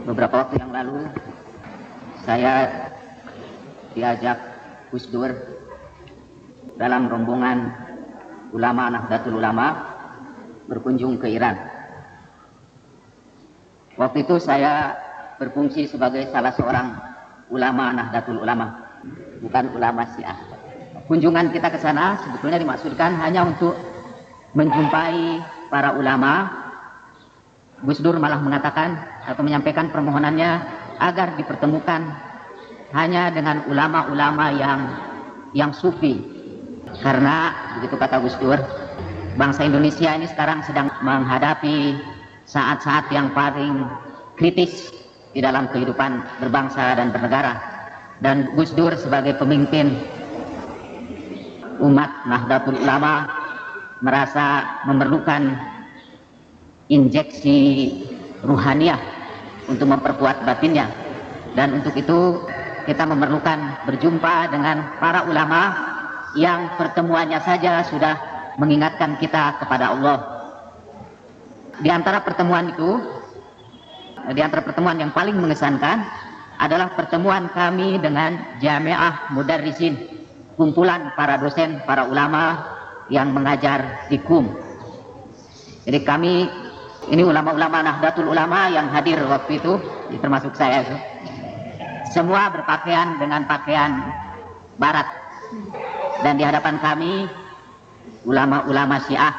Beberapa waktu yang lalu saya diajak Gus Dur dalam rombongan ulama Nahdlatul Ulama berkunjung ke Iran. Waktu itu saya berfungsi sebagai salah seorang ulama Nahdlatul Ulama, bukan ulama Syiah. Kunjungan kita ke sana sebetulnya dimaksudkan hanya untuk menjumpai para ulama. Gus Dur malah mengatakan atau menyampaikan permohonannya agar dipertemukan hanya dengan ulama-ulama yang sufi. Karena begitu kata Gus Dur, bangsa Indonesia ini sekarang sedang menghadapi saat-saat yang paling kritis di dalam kehidupan berbangsa dan bernegara. Dan Gus Dur sebagai pemimpin umat Nahdlatul Ulama merasa memerlukan injeksi ruhaniah untuk memperkuat batinnya, dan untuk itu kita memerlukan berjumpa dengan para ulama yang pertemuannya saja sudah mengingatkan kita kepada Allah. Di antara pertemuan yang paling mengesankan adalah pertemuan kami dengan Jami'ah Mudarrisin, kumpulan para dosen, para ulama yang mengajar di KUM. Jadi kami ini ulama-ulama Nahdlatul Ulama yang hadir waktu itu, termasuk saya itu, semua berpakaian dengan pakaian barat, dan di hadapan kami ulama-ulama Syiah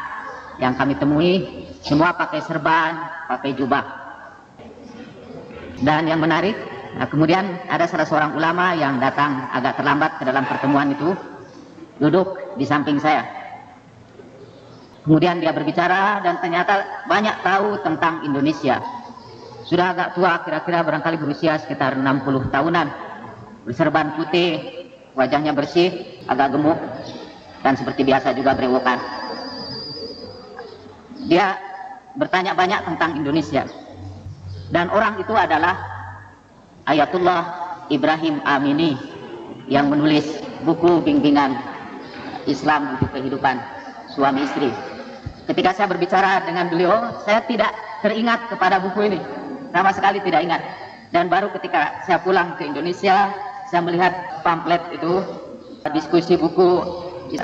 yang kami temui semua pakai serban, pakai jubah. Dan yang menarik, kemudian ada salah seorang ulama yang datang agak terlambat ke dalam pertemuan itu, duduk di samping saya. Kemudian dia berbicara dan ternyata banyak tahu tentang Indonesia. Sudah agak tua, kira-kira barangkali berusia sekitar 60 tahunan. Berserban putih, wajahnya bersih, agak gemuk, dan seperti biasa juga berewokan. Dia bertanya banyak tentang Indonesia. Dan orang itu adalah Ayatullah Ibrahim Amini yang menulis buku bimbingan Islam untuk kehidupan suami istri. Ketika saya berbicara dengan beliau, saya tidak teringat kepada buku ini, sama sekali tidak ingat. Dan baru ketika saya pulang ke Indonesia, saya melihat pamflet itu, diskusi buku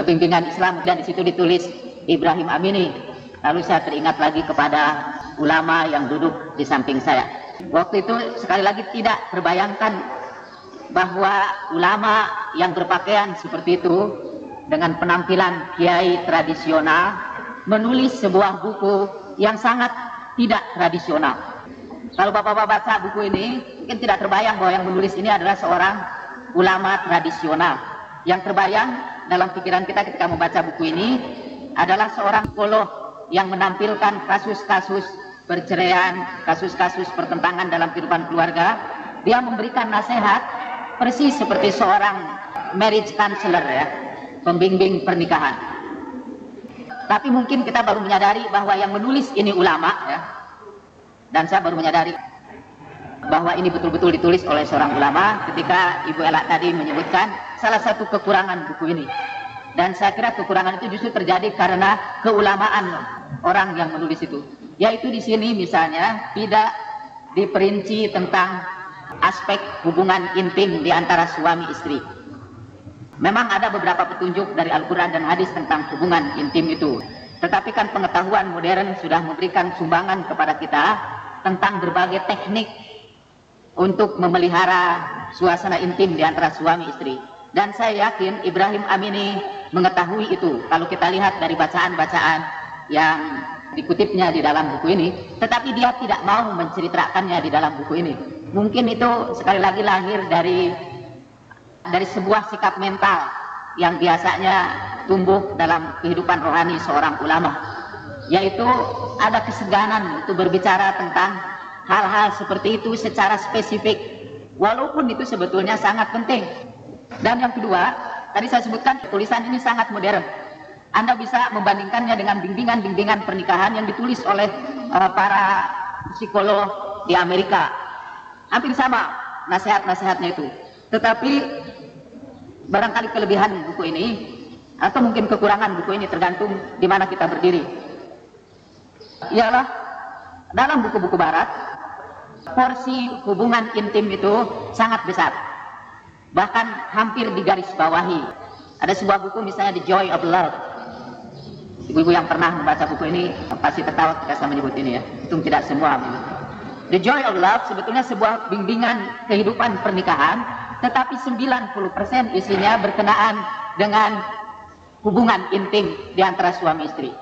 bimbingan Islam, dan di situ ditulis Ibrahim Amini. Lalu saya teringat lagi kepada ulama yang duduk di samping saya. Waktu itu sekali lagi tidak terbayangkan bahwa ulama yang berpakaian seperti itu dengan penampilan kiai tradisional menulis sebuah buku yang sangat tidak tradisional. Kalau bapak-bapak baca buku ini, mungkin tidak terbayang bahwa yang menulis ini adalah seorang ulama tradisional. Yang terbayang dalam pikiran kita ketika membaca buku ini adalah seorang psikolog yang menampilkan kasus-kasus perceraian, kasus-kasus pertentangan dalam kehidupan keluarga. Dia memberikan nasihat persis seperti seorang marriage counselor, ya, pembimbing pernikahan. Tapi mungkin kita baru menyadari bahwa yang menulis ini ulama, ya. Dan saya baru menyadari bahwa ini betul-betul ditulis oleh seorang ulama ketika Ibu Ella tadi menyebutkan salah satu kekurangan buku ini. Dan saya kira kekurangan itu justru terjadi karena keulamaan orang yang menulis itu. Yaitu di sini misalnya tidak diperinci tentang aspek hubungan intim di antara suami istri. Memang ada beberapa petunjuk dari Al-Quran dan hadis tentang hubungan intim itu. Tetapi kan pengetahuan modern sudah memberikan sumbangan kepada kita tentang berbagai teknik untuk memelihara suasana intim di antara suami istri. Dan saya yakin Ibrahim Amini mengetahui itu. Kalau kita lihat dari bacaan-bacaan yang dikutipnya di dalam buku ini, tetapi dia tidak mau menceritakannya di dalam buku ini. Mungkin itu sekali lagi lahir dari sebuah sikap mental yang biasanya tumbuh dalam kehidupan rohani seorang ulama, yaitu ada keseganan untuk berbicara tentang hal-hal seperti itu secara spesifik, walaupun itu sebetulnya sangat penting. Dan yang kedua, tadi saya sebutkan tulisan ini sangat modern. Anda bisa membandingkannya dengan bimbingan-bimbingan pernikahan yang ditulis oleh para psikolog di Amerika. Hampir sama nasihat-nasihatnya itu. Tetapi barangkali kelebihan buku ini atau mungkin kekurangan buku ini tergantung di mana kita berdiri. Ialah dalam buku-buku barat porsi hubungan intim itu sangat besar, bahkan hampir digarisbawahi. Ada sebuah buku misalnya The Joy of Love. Ibu-ibu yang pernah membaca buku ini pasti tertawa ketika saya menyebut ini ya. Itu tidak semua. The Joy of Love sebetulnya sebuah bimbingan kehidupan pernikahan, tetapi 90% isinya berkenaan dengan hubungan intim di antara suami istri.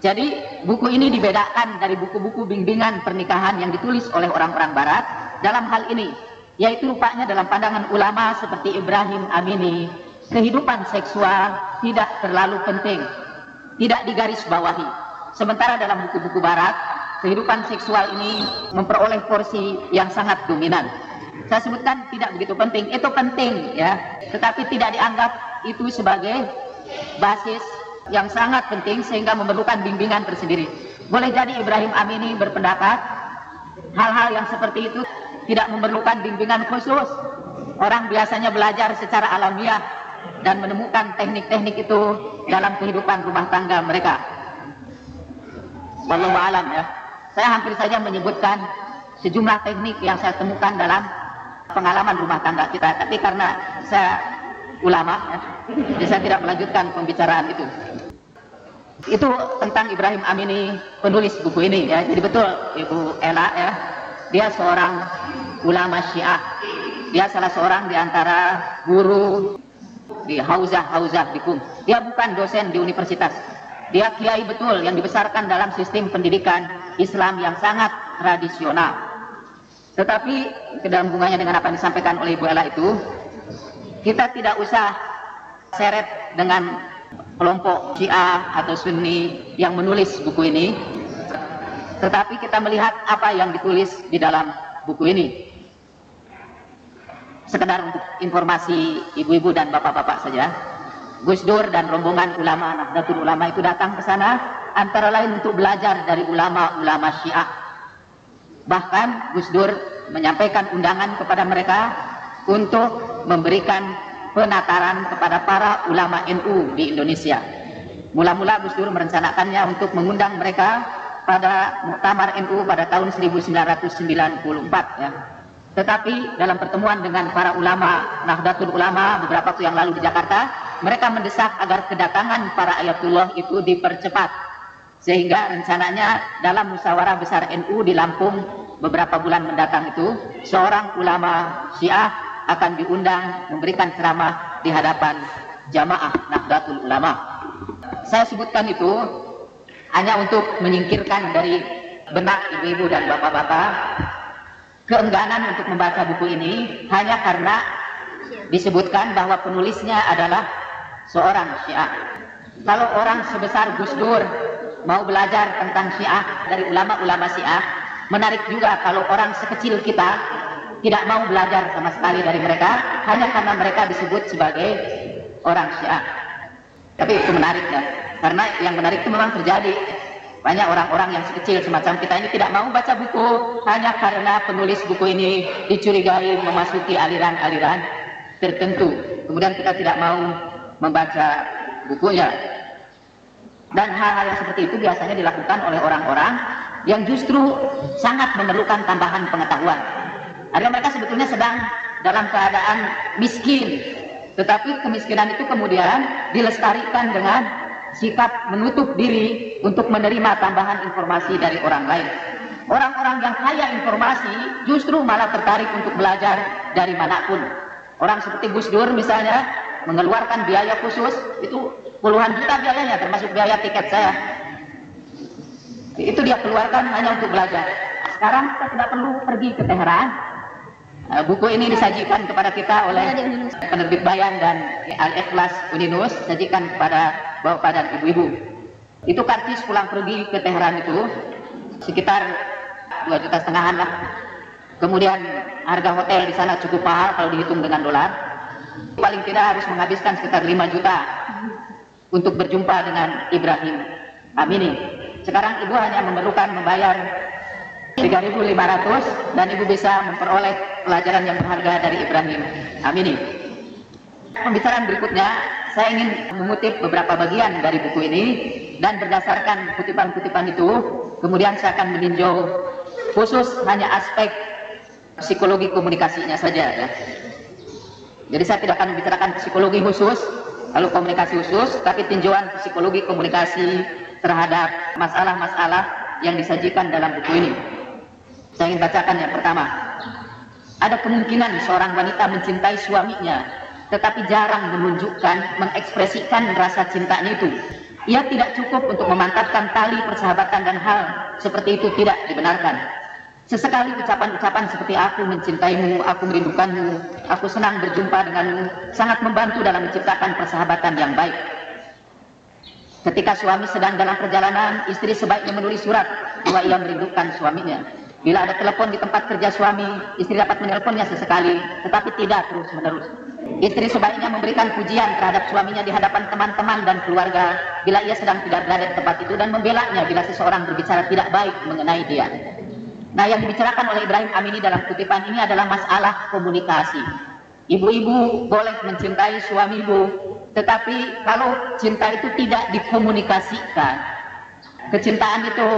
Jadi buku ini dibedakan dari buku-buku bimbingan pernikahan yang ditulis oleh orang-orang barat dalam hal ini, yaitu rupanya dalam pandangan ulama seperti Ibrahim Amini, kehidupan seksual tidak terlalu penting, tidak digarisbawahi. Sementara dalam buku-buku barat, kehidupan seksual ini memperoleh porsi yang sangat dominan. Saya sebutkan tidak begitu penting, itu penting ya, tetapi tidak dianggap itu sebagai basis yang sangat penting sehingga memerlukan bimbingan tersendiri. Boleh jadi Ibrahim Amini berpendapat hal-hal yang seperti itu tidak memerlukan bimbingan khusus. Orang biasanya belajar secara alamiah dan menemukan teknik-teknik itu dalam kehidupan rumah tangga mereka. Wallahu a'lam ya. Saya hampir saja menyebutkan sejumlah teknik yang saya temukan dalam pengalaman rumah tangga kita, tapi karena saya ulama ya, jadi saya tidak melanjutkan pembicaraan itu. Itu tentang Ibrahim Amini, penulis buku ini ya. Jadi betul Ibu Ella ya, dia seorang ulama Syiah. Dia salah seorang di antara guru di Hauzah di Qum. Dia bukan dosen di universitas. Dia kiai betul yang dibesarkan dalam sistem pendidikan Islam yang sangat tradisional. Tetapi dalam hubungannya dengan apa yang disampaikan oleh Ibu Ella itu, kita tidak usah seret dengan kelompok Syiah atau Sunni yang menulis buku ini, tetapi kita melihat apa yang ditulis di dalam buku ini. Sekedar untuk informasi ibu-ibu dan bapak-bapak saja, Gus Dur dan rombongan ulama Nahdlatul Ulama itu datang ke sana antara lain untuk belajar dari ulama-ulama Syiah. Bahkan Gus Dur menyampaikan undangan kepada mereka untuk memberikan penataran kepada para ulama NU di Indonesia. Mula-mula Gus Dur merencanakannya untuk mengundang mereka pada Muktamar NU pada tahun 1994 ya. Tetapi dalam pertemuan dengan para ulama Nahdlatul Ulama beberapa waktu yang lalu di Jakarta, mereka mendesak agar kedatangan para ayatullah itu dipercepat, sehingga rencananya dalam musyawarah besar NU di Lampung beberapa bulan mendatang itu seorang ulama Syiah akan diundang memberikan ceramah di hadapan jamaah Nahdlatul Ulama. Saya sebutkan itu hanya untuk menyingkirkan dari benak ibu-ibu dan bapak-bapak keengganan untuk membaca buku ini hanya karena disebutkan bahwa penulisnya adalah seorang Syiah. Kalau orang sebesar Gus Dur mau belajar tentang Syiah dari ulama-ulama Syiah, menarik juga kalau orang sekecil kita tidak mau belajar sama sekali dari mereka hanya karena mereka disebut sebagai orang Syiah. Tapi itu menarik ya, karena yang menarik itu memang terjadi. Banyak orang-orang yang sekecil semacam kita ini tidak mau baca buku hanya karena penulis buku ini dicurigai memasuki aliran-aliran tertentu. Kemudian kita tidak mau membaca bukunya. Dan hal-hal yang seperti itu biasanya dilakukan oleh orang-orang yang justru sangat memerlukan tambahan pengetahuan. Ada mereka sebetulnya sedang dalam keadaan miskin, tetapi kemiskinan itu kemudian dilestarikan dengan sikap menutup diri untuk menerima tambahan informasi dari orang lain. Orang-orang yang kaya informasi justru malah tertarik untuk belajar dari manapun. Orang seperti Gus Dur misalnya mengeluarkan biaya khusus, itu puluhan juta biayanya termasuk biaya tiket saya. Itu dia keluarkan hanya untuk belajar. Sekarang kita tidak perlu pergi ke Teheran. Buku ini disajikan kepada kita oleh penerbit Bayan dan Al-Ikhlas Uninus, disajikan kepada bapak dan ibu-ibu. Itu karcis pulang pergi ke Teheran itu sekitar 2,5 juta lah. Kemudian harga hotel di sana cukup mahal kalau dihitung dengan dolar. Paling tidak harus menghabiskan sekitar 5 juta untuk berjumpa dengan Ibrahim Amini. Sekarang ibu hanya memerlukan membayar 3.500 dan ibu bisa memperoleh pelajaran yang berharga dari Ibrahim Amini. Pembicaraan berikutnya saya ingin mengutip beberapa bagian dari buku ini, dan berdasarkan kutipan-kutipan itu kemudian saya akan meninjau khusus hanya aspek psikologi komunikasinya saja ya. Jadi saya tidak akan membicarakan psikologi khusus, lalu komunikasi khusus, tapi tinjauan psikologi komunikasi terhadap masalah-masalah yang disajikan dalam buku ini. Saya ingin bacakan yang pertama. Ada kemungkinan seorang wanita mencintai suaminya, tetapi jarang menunjukkan, mengekspresikan rasa cintanya itu. Ia tidak cukup untuk memantapkan tali persahabatan dan hal seperti itu tidak dibenarkan. Sesekali ucapan-ucapan seperti aku mencintaimu, aku merindukanmu, aku senang berjumpa denganmu, sangat membantu dalam menciptakan persahabatan yang baik. Ketika suami sedang dalam perjalanan, istri sebaiknya menulis surat bahwa ia merindukan suaminya. Bila ada telepon di tempat kerja suami, istri dapat menelponnya sesekali, tetapi tidak terus-menerus. Istri sebaiknya memberikan pujian terhadap suaminya di hadapan teman-teman dan keluarga bila ia sedang tidak berada di tempat itu, dan membelanya bila seseorang berbicara tidak baik mengenai dia. Nah, yang dibicarakan oleh Ibrahim Amini dalam kutipan ini adalah masalah komunikasi. Ibu-ibu boleh mencintai suami ibu, tetapi kalau cinta itu tidak dikomunikasikan, kecintaan itu,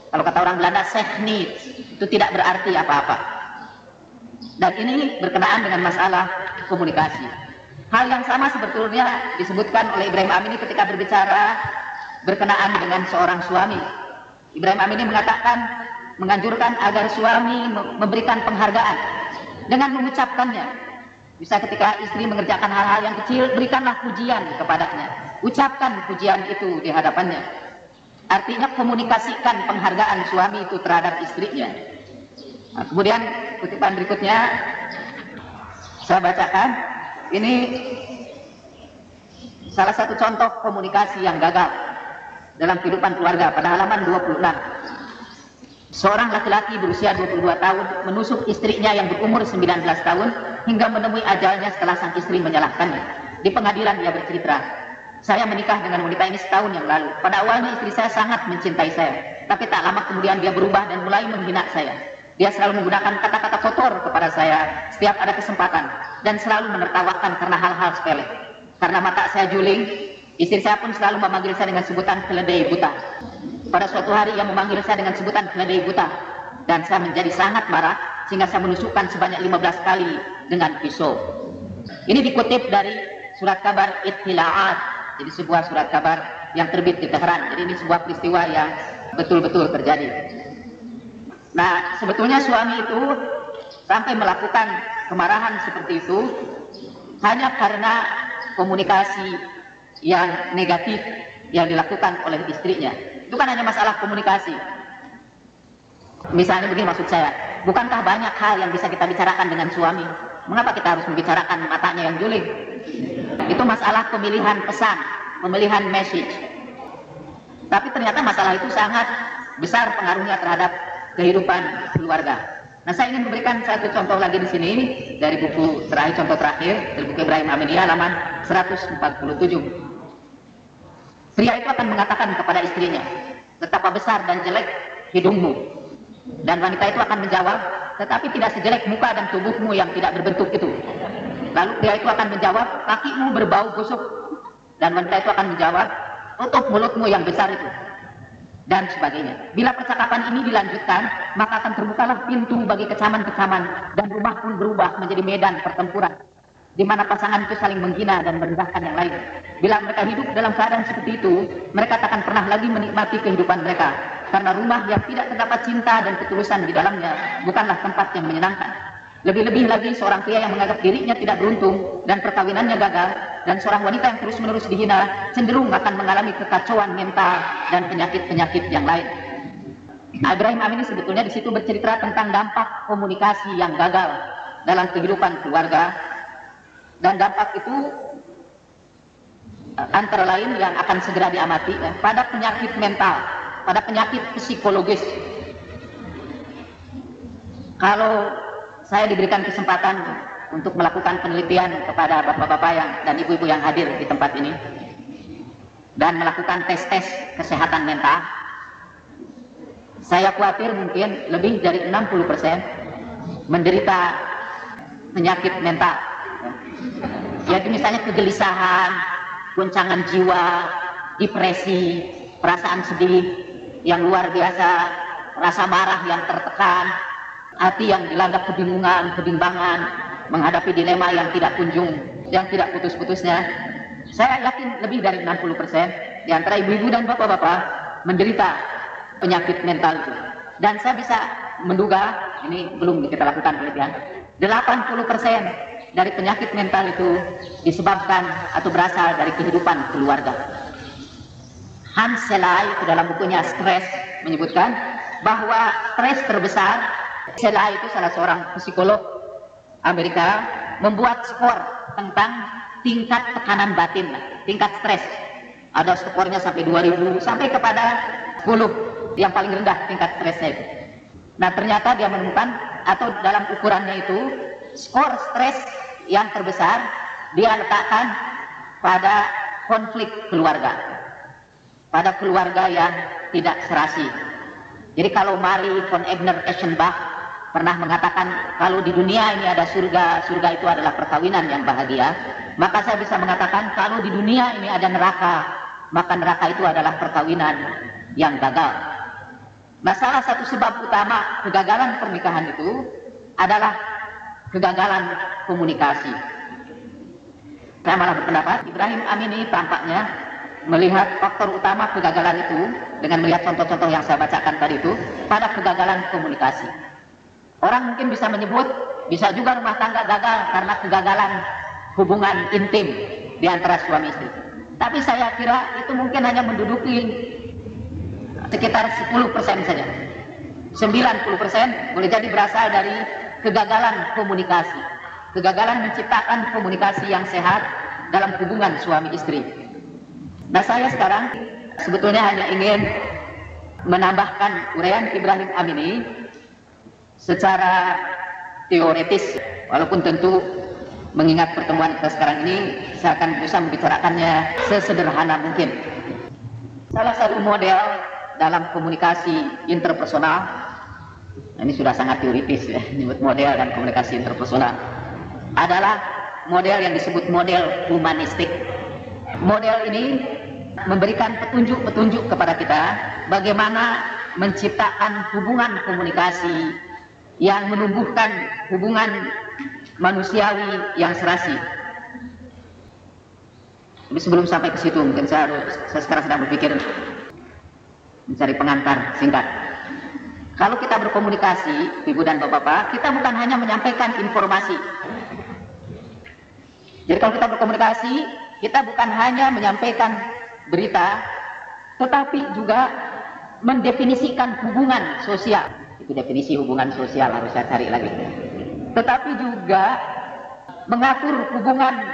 kalau kata orang Belanda, sehniet, itu tidak berarti apa-apa. Dan ini berkenaan dengan masalah komunikasi. Hal yang sama sebetulnya disebutkan oleh Ibrahim Amini ketika berbicara berkenaan dengan seorang suami. Ibrahim Amini mengatakan, menganjurkan agar suami memberikan penghargaan dengan mengucapkannya. Bisa ketika istri mengerjakan hal-hal yang kecil, berikanlah pujian kepadanya, ucapkan pujian itu di hadapannya. Artinya komunikasikan penghargaan suami itu terhadap istrinya. Nah, kemudian kutipan berikutnya saya bacakan. Ini salah satu contoh komunikasi yang gagal dalam kehidupan keluarga pada halaman 26. Seorang laki-laki berusia 22 tahun menusuk istrinya yang berumur 19 tahun hingga menemui ajalnya setelah sang istri menyalahkannya. Di pengadilan dia bercerita, saya menikah dengan wanita ini setahun yang lalu. Pada awalnya istri saya sangat mencintai saya, tapi tak lama kemudian dia berubah dan mulai menghina saya. Dia selalu menggunakan kata-kata kotor kepada saya setiap ada kesempatan dan selalu menertawakan karena hal-hal sepele. Karena mata saya juling, istri saya pun selalu memanggil saya dengan sebutan keledai buta. Pada suatu hari ia memanggil saya dengan sebutan keledai buta, dan saya menjadi sangat marah sehingga saya menusukkan sebanyak 15 kali dengan pisau. Ini dikutip dari surat kabar Ittila'at, jadi sebuah surat kabar yang terbit di Tehran. Jadi ini sebuah peristiwa yang betul-betul terjadi. Nah, sebetulnya suami itu sampai melakukan kemarahan seperti itu hanya karena komunikasi yang negatif yang dilakukan oleh istrinya. Itu kan hanya masalah komunikasi. Misalnya begini maksud saya, bukankah banyak hal yang bisa kita bicarakan dengan suami? Mengapa kita harus membicarakan matanya yang juling? Itu masalah pemilihan pesan, pemilihan message. Tapi ternyata masalah itu sangat besar pengaruhnya terhadap kehidupan keluarga. Nah, saya ingin memberikan satu contoh lagi di sini dari buku terakhir, contoh terakhir dari buku Ibrahim Amini halaman 147. Pria itu akan mengatakan kepada istrinya, betapa besar dan jelek hidungmu. Dan wanita itu akan menjawab, tetapi tidak sejelek muka dan tubuhmu yang tidak berbentuk itu. Lalu pria itu akan menjawab, kakimu berbau busuk. Dan wanita itu akan menjawab, tutup mulutmu yang besar itu. Dan sebagainya. Bila percakapan ini dilanjutkan, maka akan terbukalah pintu bagi kecaman-kecaman, dan rumah pun berubah menjadi medan pertempuran, di mana pasangan itu saling menghina dan merendahkan yang lain. Bila mereka hidup dalam keadaan seperti itu, mereka tak akan pernah lagi menikmati kehidupan mereka, karena rumah yang tidak terdapat cinta dan ketulusan di dalamnya bukanlah tempat yang menyenangkan. Lebih-lebih lagi seorang pria yang menganggap dirinya tidak beruntung dan perkawinannya gagal, dan seorang wanita yang terus-menerus dihina cenderung akan mengalami kekacauan mental dan penyakit-penyakit yang lain. Ibrahim Amini sebetulnya di situ bercerita tentang dampak komunikasi yang gagal dalam kehidupan keluarga. Dan dampak itu antara lain yang akan segera diamati pada penyakit mental, pada penyakit psikologis. Kalau saya diberikan kesempatan untuk melakukan penelitian kepada bapak-bapak dan ibu-ibu yang hadir di tempat ini, dan melakukan tes-tes kesehatan mental, saya khawatir mungkin lebih dari 60% menderita penyakit mental. Jadi misalnya kegelisahan, goncangan jiwa, depresi, perasaan sedih yang luar biasa, rasa marah yang tertekan, hati yang dilanda kebingungan, kebimbangan, menghadapi dilema yang tidak putus-putusnya. Saya yakin lebih dari 60% di antara ibu-ibu dan bapak-bapak menderita penyakit mental itu. Dan saya bisa menduga, ini belum kita lakukan penelitian, 80% dari penyakit mental itu disebabkan atau berasal dari kehidupan keluarga. Hans Selye itu dalam bukunya Stres menyebutkan bahwa stres terbesar, Selye itu salah seorang psikolog Amerika, membuat skor tentang tingkat tekanan batin, tingkat stres. Ada skornya sampai 2000, sampai kepada 10 yang paling rendah tingkat stresnya itu. Nah, ternyata dia menemukan, atau dalam ukurannya itu, skor stres yang terbesar dia letakkan pada konflik keluarga, pada keluarga yang tidak serasi. Jadi kalau Marie von Ebner-Eschenbach pernah mengatakan kalau di dunia ini ada surga, surga itu adalah perkawinan yang bahagia, maka saya bisa mengatakan kalau di dunia ini ada neraka, maka neraka itu adalah perkawinan yang gagal. Nah, salah satu sebab utama kegagalan pernikahan itu adalah kegagalan komunikasi. Saya malah berpendapat Ibrahim Amini tampaknya melihat faktor utama kegagalan itu dengan melihat contoh-contoh yang saya bacakan tadi itu pada kegagalan komunikasi. Orang mungkin bisa menyebut, bisa juga rumah tangga gagal karena kegagalan hubungan intim di antara suami istri. Tapi saya kira itu mungkin hanya menduduki sekitar 10% saja. 90% boleh jadi berasal dari kegagalan komunikasi, kegagalan menciptakan komunikasi yang sehat dalam hubungan suami istri. Nah, saya sekarang sebetulnya hanya ingin menambahkan uraian Ibrahim Amini secara teoretis, walaupun tentu mengingat pertemuan kita sekarang ini saya akan berusaha membicarakannya sesederhana mungkin. Salah satu model dalam komunikasi interpersonal, ini sudah sangat teoritis ya, menyebut model dan komunikasi interpersonal, adalah model yang disebut model humanistik. Model ini memberikan petunjuk-petunjuk kepada kita bagaimana menciptakan hubungan komunikasi yang menumbuhkan hubungan manusiawi yang serasi. Tapi sebelum sampai ke situ, mungkin saya sekarang sedang berpikir mencari pengantar singkat. Kalau kita berkomunikasi, ibu dan bapak-bapak, kita bukan hanya menyampaikan informasi. Jadi kalau kita berkomunikasi, kita bukan hanya menyampaikan berita, tetapi juga mendefinisikan hubungan sosial. Itu definisi hubungan sosial harus saya cari lagi. Tetapi juga mengatur hubungan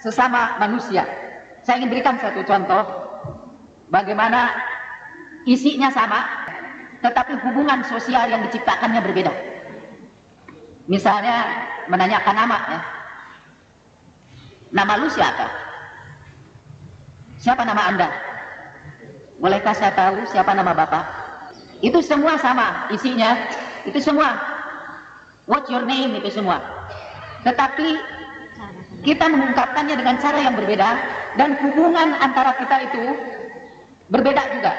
sesama manusia. Saya ingin berikan satu contoh bagaimana isinya sama, tetapi hubungan sosial yang diciptakannya berbeda. Misalnya menanyakan nama ya. Nama lu siapa? Siapa nama Anda? Bolehkah saya tahu siapa nama Bapak? Itu semua sama isinya, itu semua. What's your name? Itu semua. Tetapi kita mengungkapkannya dengan cara yang berbeda dan hubungan antara kita itu berbeda juga.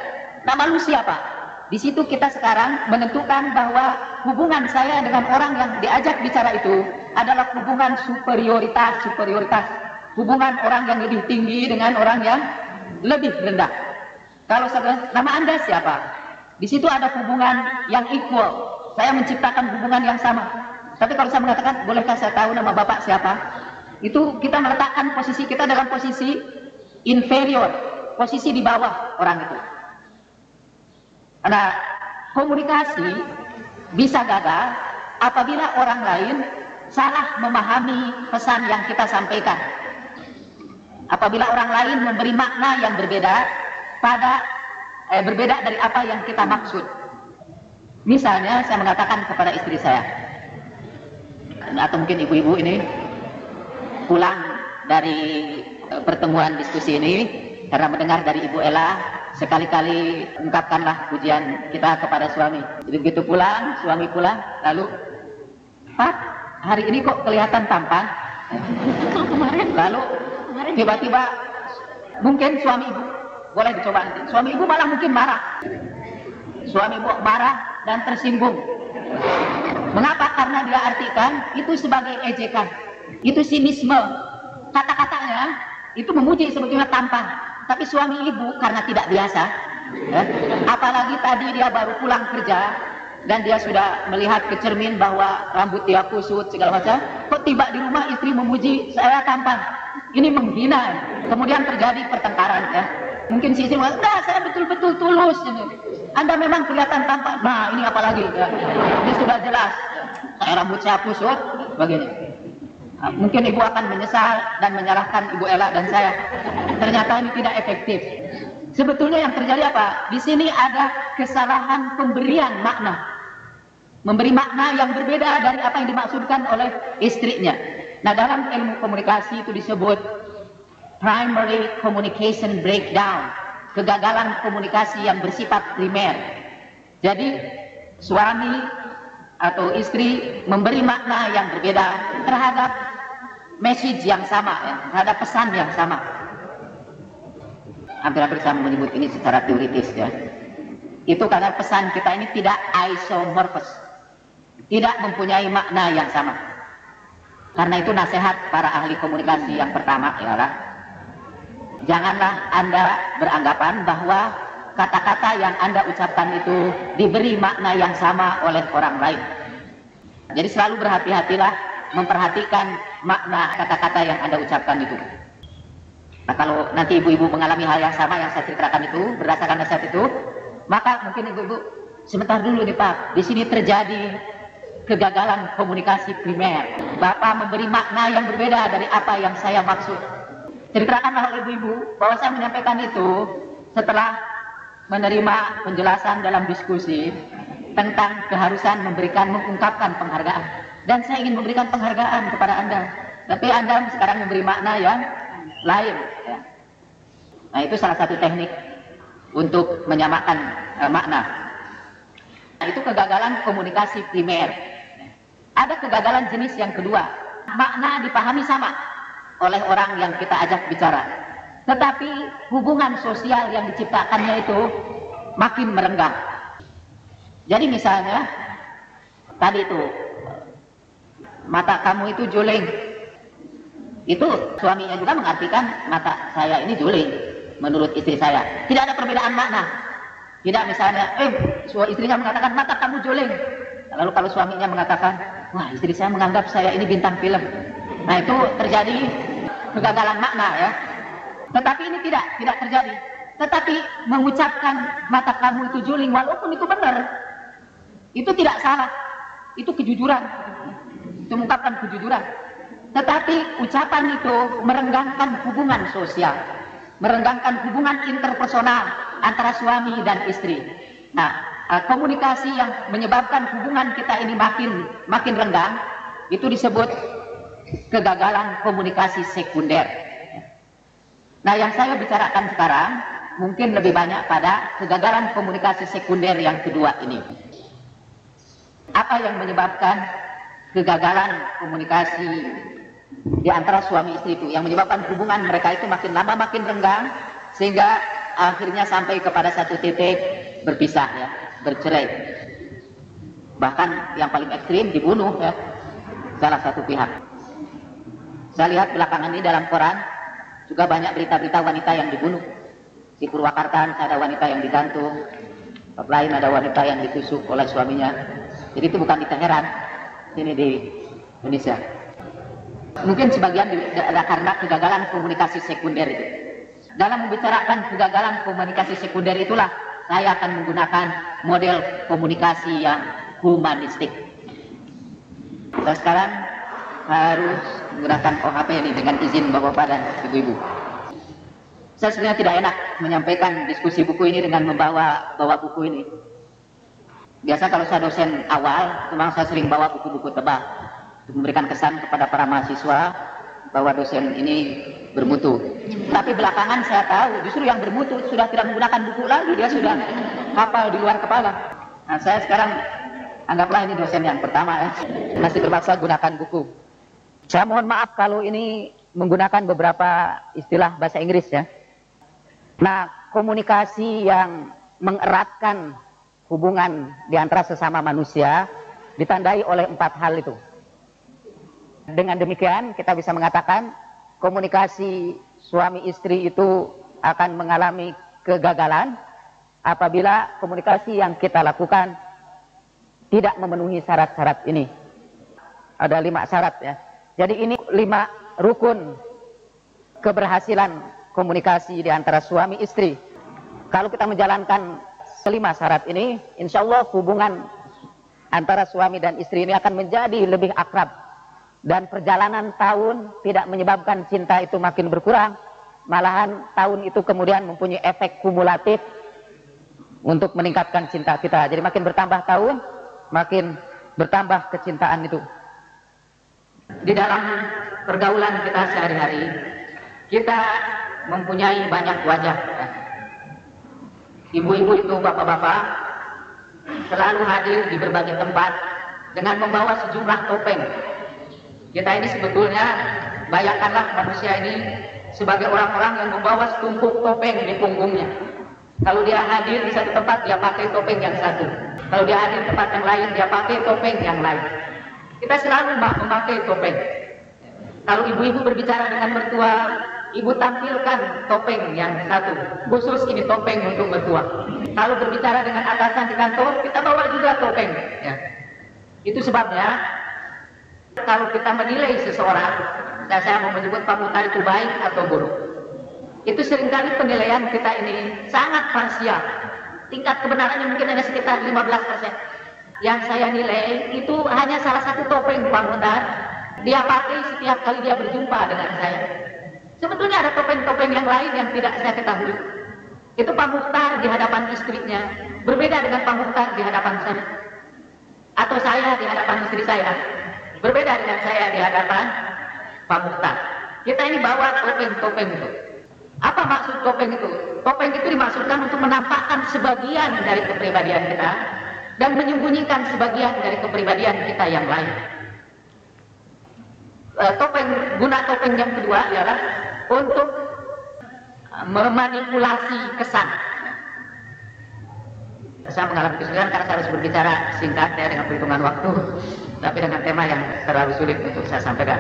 Nama lu siapa? Di situ kita sekarang menentukan bahwa hubungan saya dengan orang yang diajak bicara itu adalah hubungan superioritas. Hubungan orang yang lebih tinggi dengan orang yang lebih rendah. Kalau saya nama Anda siapa? Di situ ada hubungan yang equal. Saya menciptakan hubungan yang sama. Tapi kalau saya mengatakan, bolehkah saya tahu nama Bapak siapa? Itu kita meletakkan posisi kita dalam posisi inferior, posisi di bawah orang itu. Nah, komunikasi bisa gagal apabila orang lain salah memahami pesan yang kita sampaikan. Apabila orang lain memberi makna yang berbeda berbeda dari apa yang kita maksud. Misalnya saya mengatakan kepada istri saya, atau mungkin ibu-ibu ini pulang dari pertemuan diskusi ini karena mendengar dari Ibu Ella, sekali-kali ungkapkanlah pujian kita kepada suami. Jadi begitu pulang, suami pulang, lalu Pak, hari ini kok kelihatan tampan? Lalu tiba-tiba mungkin suami ibu, boleh dicoba nanti, suami ibu malah mungkin marah. Suami ibu marah dan tersinggung. Mengapa? Karena dia artikan itu sebagai ejekan, itu sinisme. Kata-katanya itu memuji sebetulnya tampan, tapi suami ibu karena tidak biasa, ya, apalagi tadi dia baru pulang kerja dan dia sudah melihat ke cermin bahwa rambut dia kusut segala macam, kok tiba di rumah istri memuji saya tampan, ini menghina. Kemudian terjadi pertengkaran, ya. Mungkin si istri mengatakan, "Nah, saya betul-betul tulus, Anda memang kelihatan tampan." Nah, ini apalagi, ya. Ini sudah jelas, rambut saya kusut begini. Mungkin ibu akan menyesal dan menyalahkan ibu Ella dan saya. Ternyata ini tidak efektif. Sebetulnya yang terjadi apa? Di sini ada kesalahan pemberian makna. Memberi makna yang berbeda dari apa yang dimaksudkan oleh istrinya. Nah, dalam ilmu komunikasi itu disebut primary communication breakdown. Kegagalan komunikasi yang bersifat primer. Jadi, suami atau istri memberi makna yang berbeda terhadap message yang sama, ya, terhadap pesan yang sama. Hampir-hampir saya menyebut ini secara teoritis, ya. Itu karena pesan kita ini tidak isomorphous, tidak mempunyai makna yang sama. Karena itu nasihat para ahli komunikasi yang pertama ialah janganlah Anda beranggapan bahwa kata-kata yang Anda ucapkan itu diberi makna yang sama oleh orang lain. Jadi selalu berhati-hatilah memperhatikan makna kata-kata yang Anda ucapkan itu. Nah, kalau nanti ibu-ibu mengalami hal yang sama yang saya ceritakan itu, berdasarkan nasihat itu, maka mungkin ibu-ibu, sebentar dulu nih Pak, di sini terjadi kegagalan komunikasi primer. Bapak memberi makna yang berbeda dari apa yang saya maksud. Ceritakanlah ibu-ibu bahwa saya menyampaikan itu setelah menerima penjelasan dalam diskusi tentang keharusan mengungkapkan penghargaan, dan saya ingin memberikan penghargaan kepada Anda, tapi Anda sekarang memberi makna yang lain, ya. Nah, itu salah satu teknik untuk menyamakan makna. Nah, itu kegagalan komunikasi primer. Ada kegagalan jenis yang kedua, makna dipahami sama oleh orang yang kita ajak bicara, tetapi hubungan sosial yang diciptakannya itu makin merenggang. Jadi misalnya tadi itu, mata kamu itu juling, itu suaminya juga mengartikan mata saya ini juling menurut istri saya. Tidak ada perbedaan makna. Tidak misalnya, istrinya mengatakan mata kamu juling, lalu kalau suaminya mengatakan, wah, istri saya menganggap saya ini bintang film. Nah, itu terjadi kegagalan makna, ya. Tetapi ini tidak terjadi. Tetapi mengucapkan mata kamu itu juling, walaupun itu benar, itu tidak salah, itu kejujuran, itu mengungkapkan kejujuran. Tetapi ucapan itu merenggangkan hubungan sosial, merenggangkan hubungan interpersonal antara suami dan istri. Nah, komunikasi yang menyebabkan hubungan kita ini makin renggang, itu disebut kegagalan komunikasi sekunder. Nah, yang saya bicarakan sekarang mungkin lebih banyak pada kegagalan komunikasi sekunder yang kedua ini. Apa yang menyebabkan kegagalan komunikasi di antara suami istri itu, yang menyebabkan hubungan mereka itu makin lama makin renggang, sehingga akhirnya sampai kepada satu titik berpisah, ya, bercerai. Bahkan yang paling ekstrim dibunuh, ya, salah satu pihak. Saya lihat belakangan ini dalam koran juga banyak berita-berita wanita yang dibunuh. Di Purwakarta ada wanita yang digantung, tempat lain ada wanita yang ditusuk oleh suaminya. Jadi itu bukan di Teheran, ini di Indonesia. Mungkin sebagian karena kegagalan komunikasi sekunder itu. Dalam membicarakan kegagalan komunikasi sekunder itulah saya akan menggunakan model komunikasi yang humanistik. Saya sekarang harus menggunakan OHP ini dengan izin Bapak-Bapak dan Ibu-Ibu. Saya sebenarnya tidak enak menyampaikan diskusi buku ini dengan membawa buku ini. Biasa kalau saya dosen awal, memang saya sering bawa buku-buku tebal untuk memberikan kesan kepada para mahasiswa bahwa dosen ini bermutu. Tapi belakangan saya tahu justru yang bermutu sudah tidak menggunakan buku lagi, dia sudah hafal di luar kepala. Nah, saya sekarang anggaplah ini dosen yang pertama, ya, masih terpaksa gunakan buku. Saya mohon maaf kalau ini menggunakan beberapa istilah bahasa Inggris, ya. Nah, komunikasi yang mengeratkan hubungan di antara sesama manusia ditandai oleh 4 hal itu. Dengan demikian kita bisa mengatakan komunikasi suami istri itu akan mengalami kegagalan apabila komunikasi yang kita lakukan tidak memenuhi syarat-syarat ini. Ada 5 syarat ya. Jadi ini 5 rukun keberhasilan komunikasi di antara suami istri. Kalau kita menjalankan 5 syarat ini, insya Allah hubungan antara suami dan istri ini akan menjadi lebih akrab. Dan perjalanan tahun tidak menyebabkan cinta itu makin berkurang, malahan tahun itu kemudian mempunyai efek kumulatif untuk meningkatkan cinta kita. Jadi makin bertambah tahun, makin bertambah kecintaan itu. Di dalam pergaulan kita sehari-hari, kita mempunyai banyak wajah. Ibu-ibu itu, bapak-bapak, selalu hadir di berbagai tempat dengan membawa sejumlah topeng. Kita ini sebetulnya, bayangkanlah manusia ini sebagai orang-orang yang membawa setumpuk topeng di punggungnya. Kalau dia hadir di satu tempat, dia pakai topeng yang satu. Kalau dia hadir di tempat yang lain, dia pakai topeng yang lain. Kita selalu memakai topeng. Kalau ibu-ibu berbicara dengan mertua, ibu tampilkan topeng yang satu. Khusus ini topeng untuk mertua. Kalau berbicara dengan atasan di kantor, kita bawa juga topeng. Ya. Itu sebabnya, kalau kita menilai seseorang, saya mau menyebut Pak Muhtar itu baik atau buruk, itu seringkali penilaian kita ini sangat parsial. Tingkat kebenarannya mungkin hanya sekitar 15%. Yang saya nilai itu hanya salah satu topeng Pak Muhtar. Dia pakai setiap kali dia berjumpa dengan saya. Sebetulnya ada topeng-topeng yang lain yang tidak saya ketahui. Itu Pak Muhtar di hadapan istrinya berbeda dengan Pak Muhtar di hadapan saya. Atau saya di hadapan istri saya berbeda dengan saya di hadapan Pak Muhtar. Kita ini bawa topeng-topeng itu. Apa maksud topeng itu? Topeng itu dimaksudkan untuk menampakkan sebagian dari kepribadian kita dan menyembunyikan sebagian dari kepribadian kita yang lain. Guna topeng yang kedua adalah untuk memanipulasi kesan. Saya mengalami kesulitan karena saya harus berbicara singkat dengan perhitungan waktu, tapi dengan tema yang terlalu sulit untuk saya sampaikan.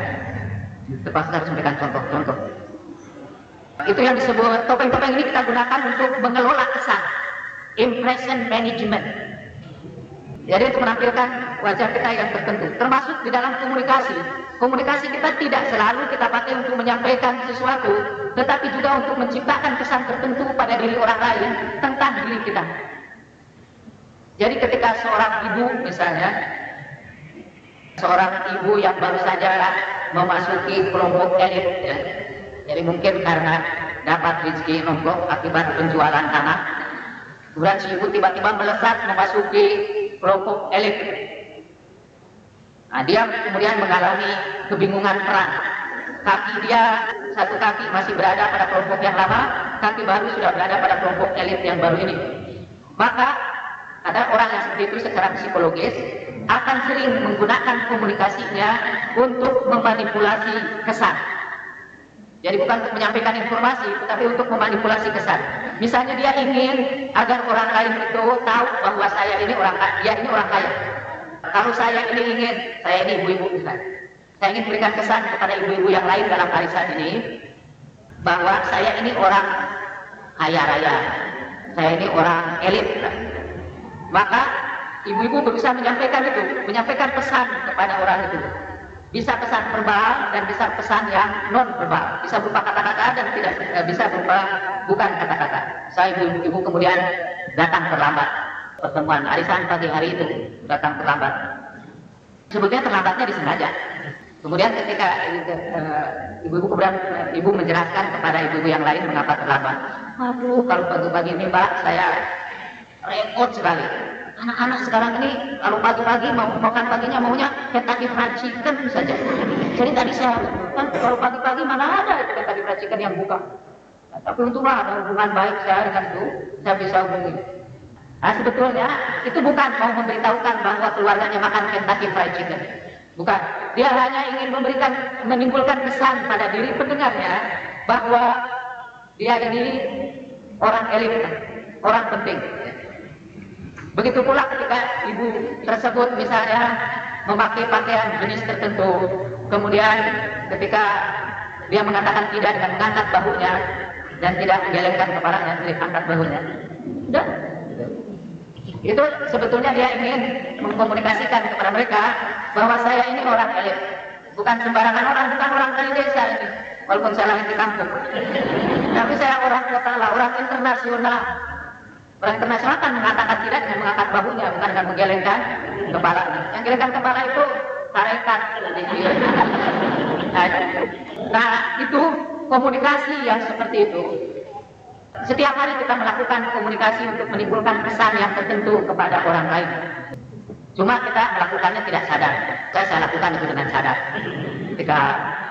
Terpaksa harus memberikan contoh-contoh. Itu yang disebut topeng-topeng ini kita gunakan untuk mengelola kesan, impression management. Jadi untuk menampilkan wajah kita yang tertentu, termasuk di dalam komunikasi. Komunikasi kita tidak selalu kita pakai untuk menyampaikan sesuatu, tetapi juga untuk menciptakan kesan tertentu pada diri orang lain tentang diri kita. Jadi ketika seorang ibu misalnya, seorang ibu yang baru saja memasuki kelompok elit, ya, jadi mungkin karena dapat rezeki nomplok akibat penjualan tanah, kemudian si ibu tiba-tiba melesat memasuki kelompok elit. Nah, dia kemudian mengalami kebingungan peran. Kaki dia, satu kaki masih berada pada kelompok yang lama, kaki baru sudah berada pada kelompok elit yang baru ini. Maka ada orang yang seperti itu secara psikologis akan sering menggunakan komunikasinya untuk memanipulasi kesan. Jadi bukan untuk menyampaikan informasi, tetapi untuk memanipulasi kesan. Misalnya dia ingin agar orang lain itu tahu bahwa saya ini orang kaya, dia ini orang kaya. Kalau saya ini ingin, saya ini ibu-ibu misalnya, saya ingin berikan kesan kepada ibu-ibu yang lain dalam arisan ini bahwa saya ini orang kaya raya, saya ini orang elit. Maka ibu-ibu berusaha menyampaikan itu, menyampaikan pesan kepada orang itu. Bisa pesan verbal dan bisa pesan yang non verbal, bisa berupa kata-kata dan tidak bisa berupa bukan kata-kata. Saya ibu-ibu kemudian datang terlambat, pertemuan arisan pagi hari itu datang terlambat. Sebetulnya terlambatnya disengaja. Kemudian ketika ibu-ibu kemudian ibu menjelaskan kepada ibu-ibu yang lain mengapa terlambat. Aduh, kalau pagi-pagi ini Mbak, saya repot sekali. Anak-anak sekarang ini kalau pagi-pagi mau makan paginya maunya Kentucky Fried Chicken saja. Jadi tadi saya kan kalau pagi-pagi mana ada Kentucky Fried Chicken yang buka. Nah, tapi untunglah ada hubungan baik saya dengan itu, saya bisa hubungi. Nah, sebetulnya itu bukan mau memberitahukan bahwa keluarganya makan Kentucky Fried Chicken. Bukan. Dia hanya ingin menimbulkan kesan pada diri pendengarnya bahwa dia ini orang elit, orang penting. Begitu pula ketika ibu tersebut misalnya memakai pakaian jenis tertentu, kemudian ketika dia mengatakan tidak dengan mengangkat bahunya dan tidak menggelengkan kepalanya, jadi angkat bahunya, dan itu sebetulnya dia ingin mengkomunikasikan kepada mereka bahwa saya ini orang elit, bukan sembarangan orang, bukan orang dari desa ini, walaupun saya lahir di kampung, tapi saya orang kota lah, orang internasional. Orang internasional kan mengatakan tidak dengan mengangkat bahunya, bukan dengan menggelengkan kepala. Yang gelengkan kepala itu tarekat. Nah, itu komunikasi yang seperti itu. Setiap hari kita melakukan komunikasi untuk menimbulkan kesan yang tertentu kepada orang lain. Cuma kita melakukannya tidak sadar. Saya lakukan itu dengan sadar. Ketika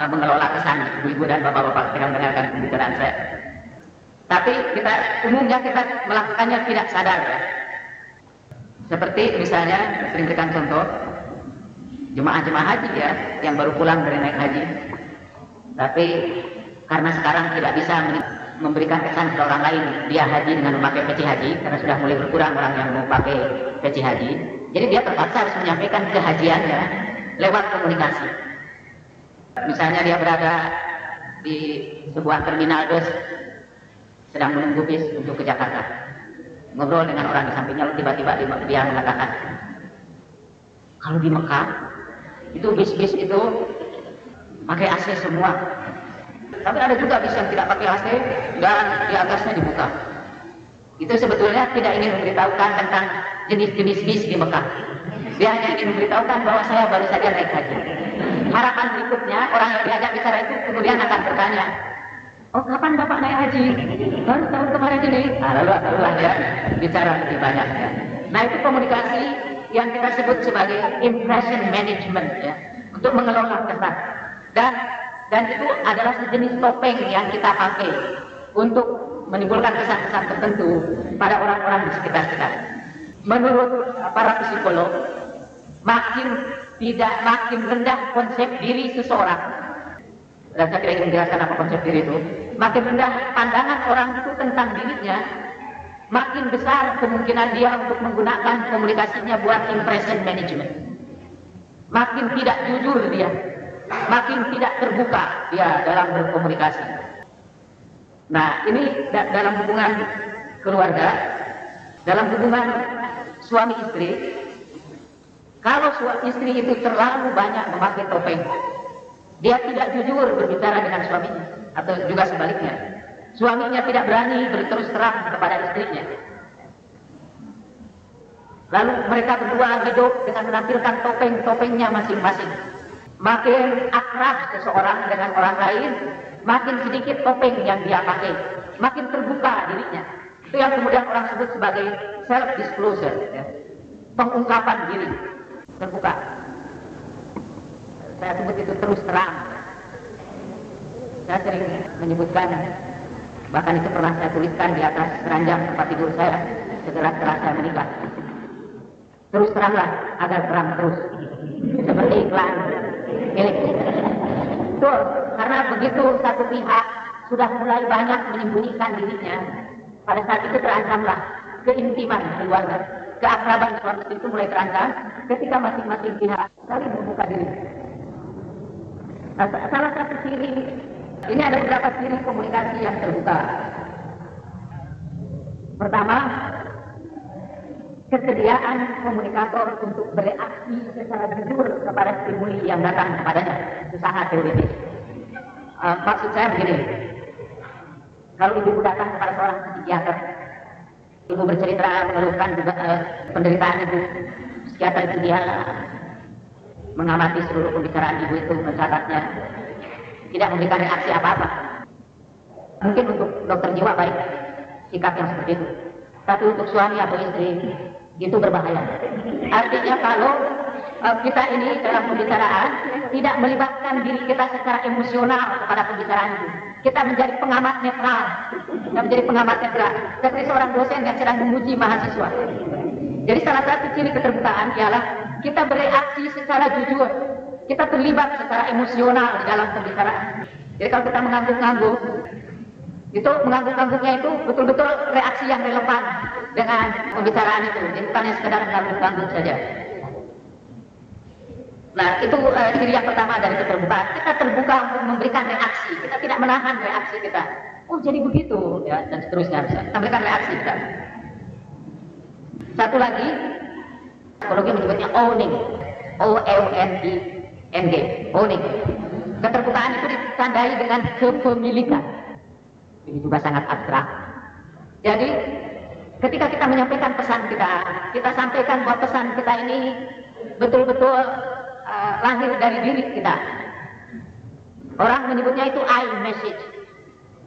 mengelola kesan ibu-ibu dan bapak-bapak yang mendengarkan pembicaraan saya. Tapi umumnya kita melakukannya tidak sadar, ya. Seperti misalnya sering berikan contoh jemaah-jemaah haji, ya, yang baru pulang dari naik haji, tapi karena sekarang tidak bisa memberikan kesan kepada orang lain dia haji dengan memakai peci haji, karena sudah mulai berkurang orang yang mau pakai peci haji, jadi dia terpaksa harus menyampaikan kehajiannya lewat komunikasi. Misalnya dia berada di sebuah terminal bus, sedang menunggu bis untuk ke Jakarta, ngobrol dengan orang di sampingnya, lalu tiba-tiba dia mengatakan, kalau di Mekah itu bis-bis itu pakai AC semua, tapi ada juga bis yang tidak pakai AC dan di atasnya dibuka. Itu sebetulnya tidak ingin memberitahukan tentang jenis-jenis bis di Mekah, dia hanya ingin memberitahukan bahwa saya baru saja naik haji. Harapan berikutnya orang yang diajak bicara itu kemudian akan bertanya, oh, kapan Bapak naik haji? Baru tahun kemarin ini. Nah, lalu dia bicara lebih banyak, ya. Nah, itu komunikasi yang kita sebut sebagai impression management, ya, untuk mengelola kesan. Dan itu adalah sejenis topeng yang kita pakai untuk menimbulkan kesan-kesan tertentu pada orang-orang di sekitar kita. Menurut para psikolog, makin rendah konsep diri seseorang, dan saya tidak ingin menjelaskan apa konsep diri itu, makin rendah pandangan orang itu tentang dirinya, makin besar kemungkinan dia untuk menggunakan komunikasinya buat impression management. Makin tidak jujur dia, makin tidak terbuka dia dalam berkomunikasi. Nah, ini dalam hubungan keluarga, dalam hubungan suami istri. Kalau istri itu terlalu banyak memakai topeng, dia tidak jujur berbicara dengan suaminya, atau juga sebaliknya, suaminya tidak berani berterus terang kepada istrinya. Lalu mereka berdua hidup dengan menampilkan topeng-topengnya masing-masing. Makin akrab seseorang dengan orang lain, makin sedikit topeng yang dia pakai, makin terbuka dirinya. Itu yang kemudian orang sebut sebagai self-disclosure, ya. Pengungkapan diri terbuka. Saya sebut itu terus terang. Saya sering menyebutkan, bahkan itu pernah saya tuliskan di atas ranjang tempat tidur saya setelah saya menikah. Terus teranglah agar terang terus, seperti iklan milik. Betul, karena begitu satu pihak sudah mulai banyak menyembunyikan dirinya, pada saat itu terancamlah keintiman keluarga, keakraban suami itu mulai terancam ketika masing-masing pihak saling membuka diri. Nah, salah satu ciri, ini ada beberapa ciri komunikasi yang terbuka. Pertama, kesediaan komunikator untuk bereaksi secara jujur kepada stimuli yang datang kepadanya. Itu sangat teoritis. Maksud saya begini, kalau ibu datang kepada seorang psikiater, ibu bercerita mengeluhkan juga penderitaan ibu, psikiater itu dia mengamati seluruh pembicaraan ibu itu, mencatatnya, tidak memberikan reaksi apa-apa. Mungkin untuk dokter jiwa baik sikap yang seperti itu, tapi untuk suami atau istri itu berbahaya. Artinya kalau kita ini dalam pembicaraan tidak melibatkan diri kita secara emosional kepada pembicaraan itu, kita menjadi pengamat netral, seperti seorang dosen yang sedang memuji mahasiswa. Jadi salah satu ciri keterbukaan ialah kita bereaksi secara jujur, kita terlibat secara emosional di dalam pembicaraan. Jadi kalau kita mengangguk-angguk, itu mengangguk-angguknya itu betul-betul reaksi yang relevan. dengan pembicaraan itu, jadi bukannya sekedar melalui panggung saja. Nah, itu ciri yang pertama dari keterbukaan. Kita terbuka untuk memberikan reaksi, kita tidak menahan reaksi kita. Oh, jadi begitu, ya, dan seterusnya. Kita berikan reaksi kita. Satu lagi, psikologi menyebutnya owning, O-W-N-I-N-G, owning. Keterbukaan itu ditandai dengan kepemilikan. Ini juga sangat abstrak. Jadi, ketika kita menyampaikan pesan kita, kita sampaikan bahwa pesan kita ini betul-betul lahir dari diri kita. Orang menyebutnya itu I message,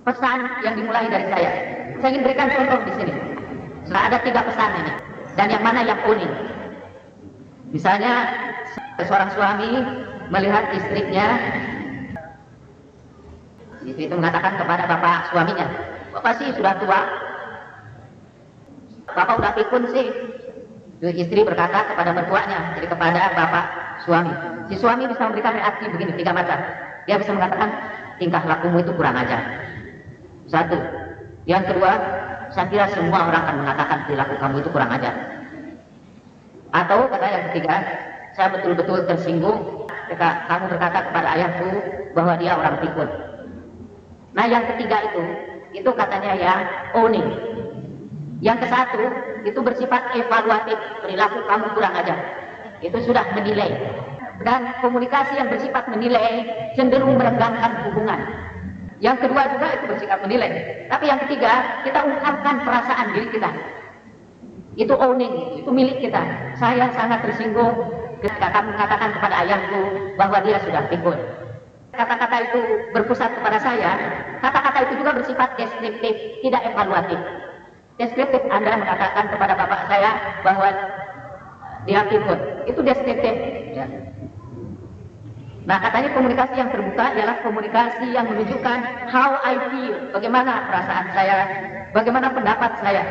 pesan yang dimulai dari saya. Saya ingin berikan contoh di sini. Ada 3 pesan ini, dan yang mana yang unik. Misalnya, seorang suami melihat istrinya, istri itu mengatakan kepada bapak suaminya, "Bapak sih sudah tua, bapak udah pikun sih." Istri berkata kepada mertuanya, jadi kepada bapak suami. Si suami bisa memberikan reaksi begini, 3 macam. Dia bisa mengatakan, tingkah lakumu itu kurang ajar. 1. Yang kedua, saya kira semua orang akan mengatakan perilaku kamu itu kurang ajar. Atau kata yang ketiga, saya betul-betul tersinggung ketika kamu berkata kepada ayahku bahwa dia orang pikun. Nah, yang ketiga itu katanya yang owning. Yang ke-1 itu bersifat evaluatif, perilaku kamu kurang ajar. Itu sudah menilai. Dan komunikasi yang bersifat menilai cenderung merenggangkan hubungan. Yang kedua juga itu bersikap menilai. Tapi yang ketiga, kita ungkapkan perasaan diri kita. Itu owning, itu milik kita. Saya sangat tersinggung ketika kamu mengatakan kepada ayahku bahwa dia sudah pikun. Kata-kata itu berpusat kepada saya. Kata-kata itu juga bersifat deskriptif, tidak evaluatif. Deskriptif, Anda mengatakan kepada bapak saya bahwa dia pikun. Itu deskriptif. Ya. Nah, katanya komunikasi yang terbuka ialah komunikasi yang menunjukkan how I feel, bagaimana perasaan saya, bagaimana pendapat saya.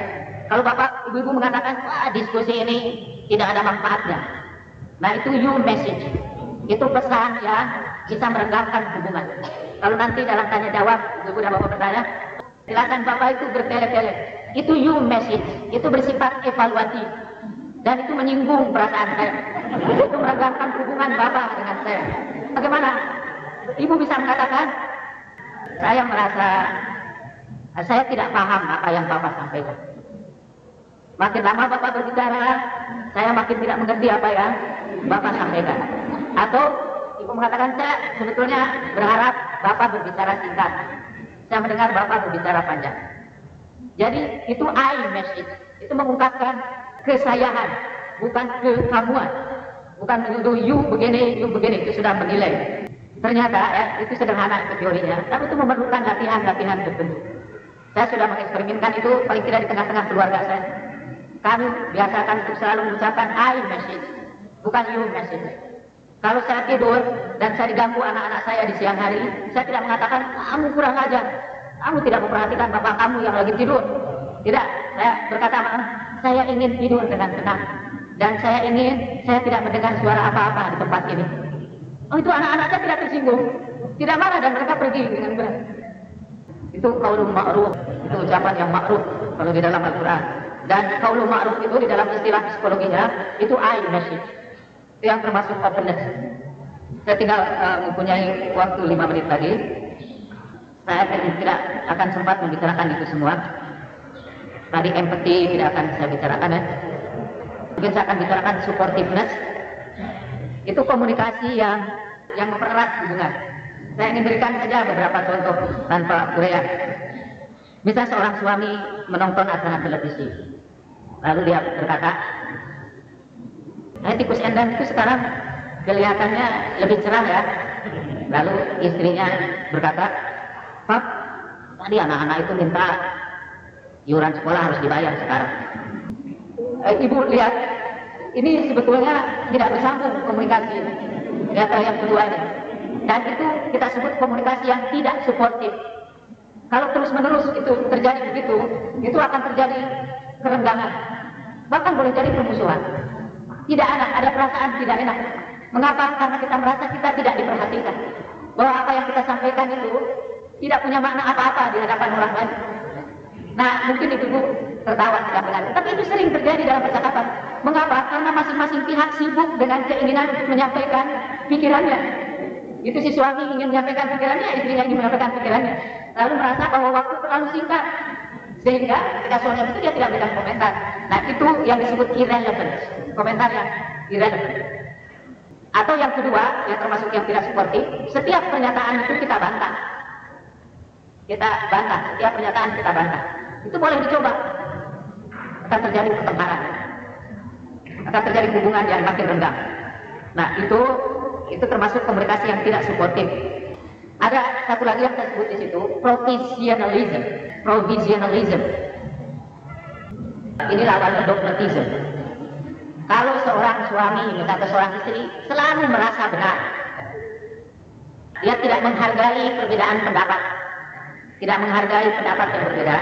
Kalau bapak, ibu-ibu mengatakan, wah diskusi ini tidak ada manfaatnya. Nah, itu you message. Itu pesan yang bisa merenggangkan hubungan. Kalau nanti dalam tanya jawab, ibu-ibu dan bapak bertanya, silakan bapak itu bertele-tele. Itu you message. Itu bersifat evaluatif. Dan itu menyinggung perasaan saya. Itu merenggangkan hubungan bapak dengan saya. Bagaimana? Ibu bisa mengatakan, saya merasa saya tidak paham apa yang bapak sampaikan. Makin lama bapak berbicara, saya makin tidak mengerti apa yang bapak sampaikan. Atau ibu mengatakan, saya sebetulnya berharap bapak berbicara singkat. Saya mendengar bapak berbicara panjang. Jadi itu I message. Itu mengungkapkan kesayangan, bukan kekamuan. Bukan menuduh you begini, itu sudah menilai. Ternyata ya, itu sederhana itu teorinya, tapi itu memerlukan latihan-latihan tertentu. Saya sudah mengeksperimenkan itu paling tidak di tengah-tengah keluarga saya. Kami biasakan untuk selalu mengucapkan I message, bukan you message. Kalau saya tidur dan saya diganggu anak-anak saya di siang hari, saya tidak mengatakan kamu kurang ajar, kamu tidak memperhatikan bapak kamu yang lagi tidur. Tidak, saya berkata saya ingin tidur dengan tenang. Dan saya tidak mendengar suara apa-apa di tempat ini. Oh, itu anak-anak saya tidak tersinggung, tidak marah, dan mereka pergi dengan berat. Itu qaulun ma'ruf, itu ucapan yang ma'ruf kalau di dalam Al-Quran. Dan qaulun ma'ruf itu di dalam istilah psikologinya, itu I message. Itu yang termasuk openness. Saya tinggal mempunyai waktu 5 menit lagi. Saya tidak akan sempat membicarakan itu semua. Tadi empathy tidak akan saya bicarakan ya. Mungkin saya akan bicarakan supportiveness. Itu komunikasi yang mempererat hubungan. Saya ingin berikan saja beberapa contoh tanpa uraian. Misalnya seorang suami menonton acara televisi, lalu dia berkata, tikus endang itu sekarang kelihatannya lebih cerah ya. Lalu istrinya berkata, Pak, tadi anak-anak itu minta iuran sekolah harus dibayar sekarang. Ibu lihat, ini sebetulnya tidak bersambung komunikasi di antara yang kedua ini. Dan itu kita sebut komunikasi yang tidak suportif. Kalau terus-menerus itu terjadi begitu, itu akan terjadi kerenggangan. Bahkan boleh jadi permusuhan. Tidak enak, ada perasaan tidak enak. Mengapa? Karena kita merasa kita tidak diperhatikan. Bahwa apa yang kita sampaikan itu tidak punya makna apa-apa di hadapan orang lain. Nah, mungkin ibu tertawa tidak benar. Tapi itu sering terjadi dalam percakapan. Mengapa? Karena masing-masing pihak sibuk dengan keinginan untuk menyampaikan pikirannya. Itu si suami ingin menyampaikan pikirannya, istrinya ingin menyampaikan pikirannya. Lalu merasa bahwa waktu terlalu singkat. Sehingga ketika suami itu dia tidak berikan komentar. Nah itu yang disebut irrelevant. Komentar yang irrelevant. Atau yang kedua, yang termasuk yang tidak sportif, setiap pernyataan itu kita bantah. Kita bantah, setiap pernyataan kita bantah. Itu boleh dicoba. Akan terjadi pertengkaran. Akan terjadi hubungan yang makin renggang. Nah itu termasuk komunikasi yang tidak suportif. Ada satu lagi yang saya sebut di situ, provisionalism. Provisionalism. Ini lawan dogmatism. Kalau seorang suami minta ke seorang istri selalu merasa benar, dia tidak menghargai perbedaan pendapat, tidak menghargai pendapat yang berbeda,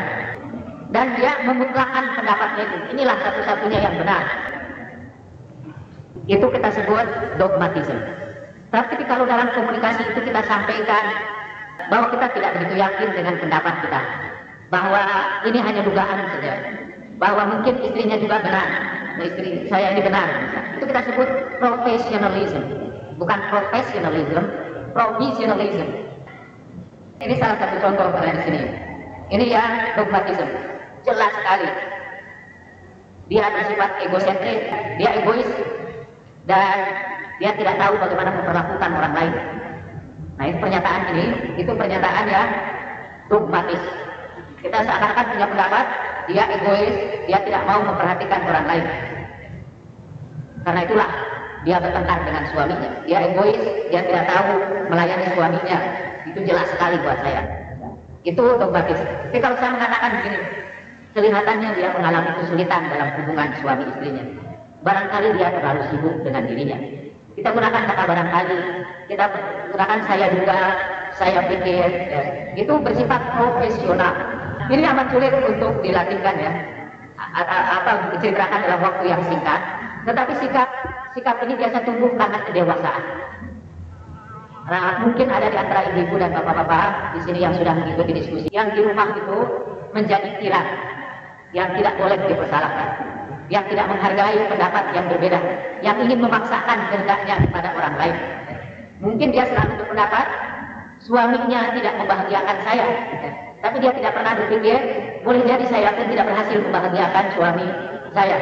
dan dia memutlakkan pendapatnya itu. Inilah satu-satunya yang benar. Itu kita sebut dogmatism. Tapi kalau dalam komunikasi itu kita sampaikan bahwa kita tidak begitu yakin dengan pendapat kita, bahwa ini hanya dugaan saja, bahwa mungkin istrinya juga benar, istri saya ini benar, itu kita sebut professionalism, bukan professionalism, provisionalism. Ini salah satu contoh pada di sini. Ini yang dogmatism, jelas sekali. Dia bersifat egosentris, dia egois, dan dia tidak tahu bagaimana memperlakukan orang lain. Nah, itu pernyataan ini, itu pernyataan yang dogmatis. Kita seakan-akan punya pendapat, dia egois, dia tidak mau memperhatikan orang lain. Karena itulah dia bertengkar dengan suaminya. Dia egois, dia tidak tahu melayani suaminya. Itu jelas sekali buat saya. Itu dogmatis. Tapi kalau saya mengatakan begini, kelihatannya dia mengalami kesulitan dalam hubungan suami istrinya. Barangkali dia terlalu sibuk dengan dirinya. Kita gunakan kata barangkali, kita gunakan saya juga, saya pikir, ya. Itu bersifat profesional. Ini amat sulit untuk dilatihkan ya, atau diceritakan dalam waktu yang singkat. Tetapi sikap ini biasa tumbuh karena kedewasaan. Nah, mungkin ada di antara ibu-ibu dan bapak-bapak di sini yang sudah mengikuti diskusi, yang di rumah itu menjadi tiran, yang tidak boleh dipersalahkan, yang tidak menghargai pendapat yang berbeda, yang ingin memaksakan kehendaknya kepada orang lain. Mungkin dia selalu berpendapat suaminya tidak membahagiakan saya, tapi dia tidak pernah berpikir boleh jadi saya pun tidak berhasil membahagiakan suami saya.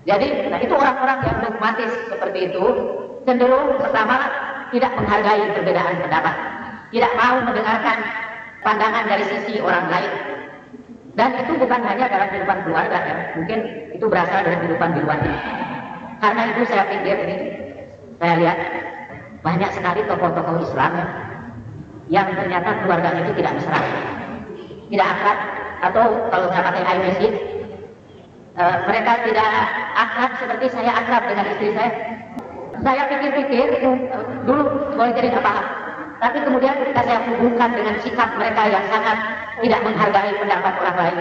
Jadi itu orang-orang yang dogmatis seperti itu cenderung pertama tidak menghargai perbedaan pendapat, tidak mau mendengarkan pandangan dari sisi orang lain. Dan itu bukan hanya dalam kehidupan keluarga ya, mungkin itu berasal dari kehidupan di luar ini. Karena itu saya pikir ini, saya lihat banyak sekali tokoh-tokoh Islam yang ternyata keluarganya itu tidak mesra, tidak akrab, atau kalau saya pakai iMessage, mereka tidak akrab seperti saya akrab dengan istri saya. Saya pikir-pikir dulu boleh jadi tidak paham, tapi kemudian ketika saya hubungkan dengan sikap mereka yang sangat tidak menghargai pendapat orang lain,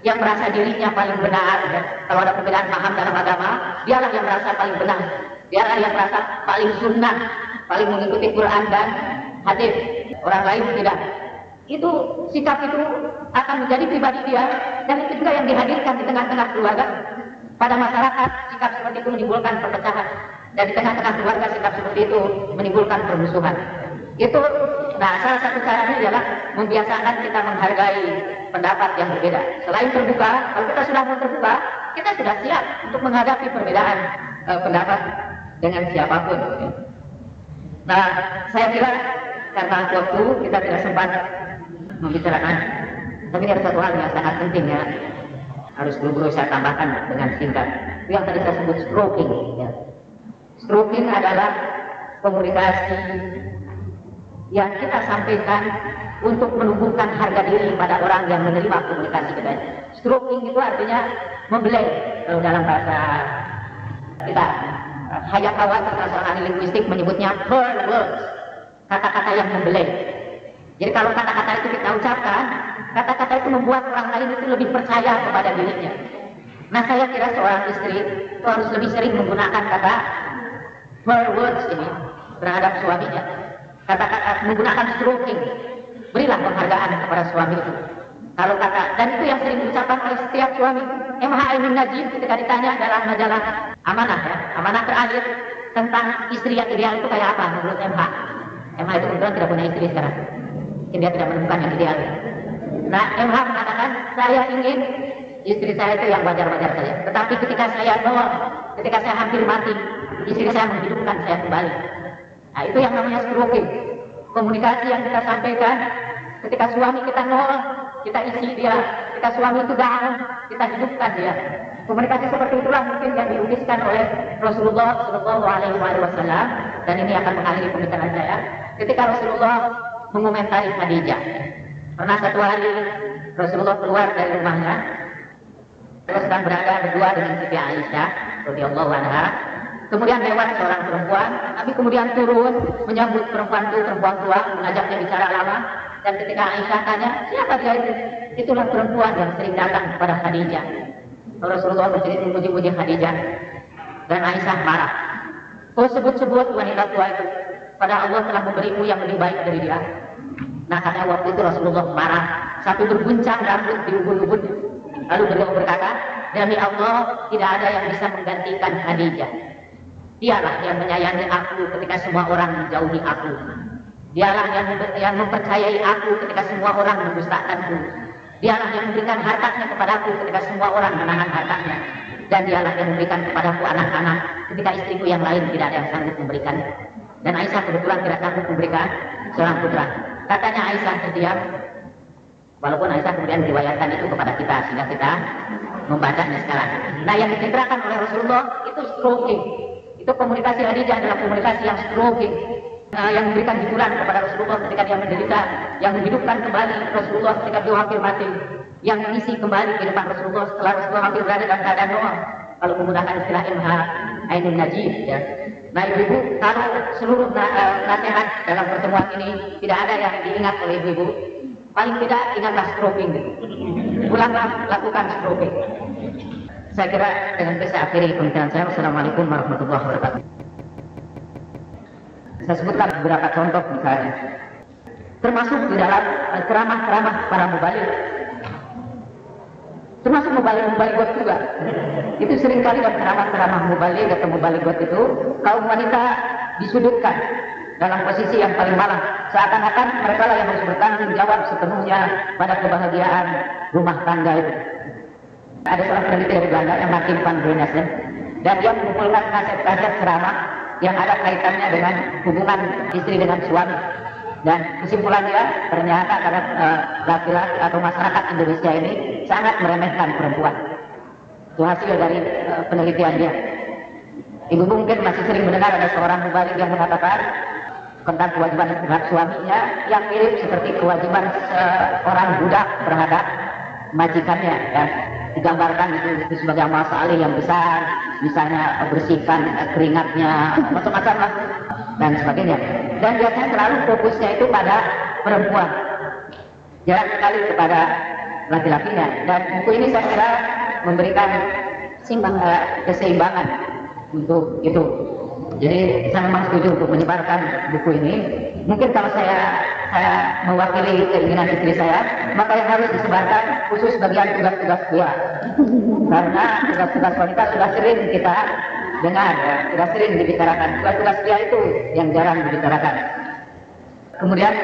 yang merasa dirinya paling benar, ya. Kalau ada perbedaan paham dalam agama, dialah yang merasa paling benar, dialah yang merasa paling sunnah, paling mengikuti Quran dan hadis. Orang lain tidak. Itu sikap itu akan menjadi pribadi dia, dan itu juga yang dihadirkan di tengah-tengah keluarga. Pada masyarakat, sikap seperti itu menimbulkan perpecahan, dan di tengah-tengah keluarga sikap seperti itu menimbulkan permusuhan. Itu, nah salah satu caranya adalah membiasakan kita menghargai pendapat yang berbeda. Selain terbuka, kalau kita sudah mau terbuka, kita sudah siap untuk menghadapi perbedaan pendapat dengan siapapun. Nah, saya kira karena waktu kita tidak sempat membicarakan, tapi ada satu hal yang sangat penting ya, harus buru-buru saya tambahkan dengan singkat. Itu yang tadi saya sebut stroking. Ya. Stroking adalah komunikasi yang kita sampaikan untuk menumbuhkan harga diri pada orang yang menerima komunikasi kita. Stroking itu artinya membelai. Kalau dalam bahasa kita, Hayakawa, seorang ahli linguistik, menyebutnya pearl words, kata-kata yang membelai. Jadi kalau kata-kata itu kita ucapkan, kata-kata itu membuat orang lain itu lebih percaya kepada dirinya. Nah, saya kira seorang istri itu harus lebih sering menggunakan kata pearl words ini terhadap suaminya. Kata-kata menggunakan stroking. Berilah penghargaan kepada suami itu. Kalau kata, dan itu yang sering diucapkan oleh setiap suami. MH Ainun Najib ketika ditanya dalam majalah Amanah ya, Amanah terakhir tentang istri yang ideal itu kayak apa menurut MH. MH itu kebetulan tidak punya istri sekarang. Mungkin dia tidak menemukan yang ideal. Nah, MH mengatakan, saya ingin istri saya itu yang wajar-wajar saja. Tetapi ketika saya nol, ketika saya hampir mati, istri saya menghidupkan saya kembali. Nah, itu yang namanya stroking. Komunikasi yang kita sampaikan, ketika suami kita nol, kita isi dia. Ketika suami itu down, kita hidupkan dia. Komunikasi seperti itulah mungkin yang diugiskan oleh Rasulullah SAW, dan ini akan mengakhiri pembicaraan saya. Ketika Rasulullah mengomentari Khadijah, pernah satu hari Rasulullah keluar dari rumahnya, terus sedang berada berdua dengan Siti Aisyah radhiyallahu anha. Kemudian lewat seorang perempuan, Nabi kemudian turun menyambut perempuan itu, perempuan tua, mengajaknya bicara lama. Dan ketika Aisyah tanya, siapa dia itu? Itulah perempuan yang sering datang kepada Khadijah. Rasulullah memuji-muji Khadijah, dan Aisyah marah. Kau sebut-sebut wanita tua itu, pada Allah telah memberimu yang lebih baik dari dia. Nah, karena waktu itu Rasulullah marah sampai berguncang rambut di ubun-ubun. Lalu beliau berkata, demi Allah tidak ada yang bisa menggantikan Khadijah. Dialah yang menyayangi aku ketika semua orang menjauhi aku. Dialah yang mempercayai aku ketika semua orang mendustakanku. Dialah yang memberikan hartanya kepadaku ketika semua orang menahan hartanya. Dan dialah yang memberikan kepadaku anak-anak ketika istriku yang lain tidak ada yang sanggup memberikan. Dan Aisyah kebetulan tidak sanggup memberikan seorang putra. Katanya Aisyah terdiam, walaupun Aisyah kemudian meriwayatkan itu kepada kita sehingga kita membacanya sekarang. Nah, yang diceritakan oleh Rasulullah itu stroking. Itu komunikasi Khadijah adalah komunikasi yang stroking, yang memberikan hiburan kepada Rasulullah ketika dia menderita, yang menghidupkan kembali Rasulullah ketika dia hampir mati, yang mengisi kembali kehidupan Rasulullah setelah Rasulullah hampir berada dalam keadaan doa. Kalau menggunakan istilah MH Ainun Najib ya. Nah, ibu-ibu, kalau seluruh nasihat dalam pertemuan ini tidak ada yang diingat oleh ibu-ibu, paling tidak ingatlah stroking. Ulanglah lakukan stroking. Saya kira dengan itu saya akhiri pembicaraan saya. Wassalamualaikum warahmatullahi wabarakatuh. Saya sebutkan beberapa contoh misalnya, termasuk di dalam ceramah-ceramah para mubalik, termasuk mubalik-mubaligot juga. Itu seringkali dalam ceramah-ceramah mubalik atau mubaligot itu, kaum wanita disudutkan dalam posisi yang paling malah, seakan-akan mereka lah yang harus bertanggung jawab sepenuhnya pada kebahagiaan rumah tangga itu. Ada seorang peneliti dari Belanda yang Martin van Brunessen, dan dia mengumpulkan kaset-kaset ceramah yang ada kaitannya dengan hubungan istri dengan suami. Dan kesimpulannya ternyata karena laki-laki atau masyarakat Indonesia ini sangat meremehkan perempuan. Itu hasil dari penelitian dia. Ibu mungkin masih sering mendengar ada seorang mubalik yang mengatakan tentang kewajiban terhadap suaminya yang mirip seperti kewajiban seorang budak terhadap majikannya, ya. Digambarkan itu sebagai amal saleh yang besar, misalnya bersihkan keringatnya, macam-macam lah, dan sebagainya. Dan biasanya selalu fokusnya itu pada perempuan, jarang sekali kepada laki-lakinya. Dan buku ini saya kira memberikan keseimbangan untuk itu. Jadi saya memang setuju untuk menyebarkan buku ini. Mungkin kalau saya mewakili keinginan istri saya, maka yang harus disebarkan khusus bagian tugas-tugas pria. Karena tugas-tugas wanita sudah sering kita dengar, ya, sudah sering dibicarakan. Tugas-tugas pria itu yang jarang dibicarakan. Kemudian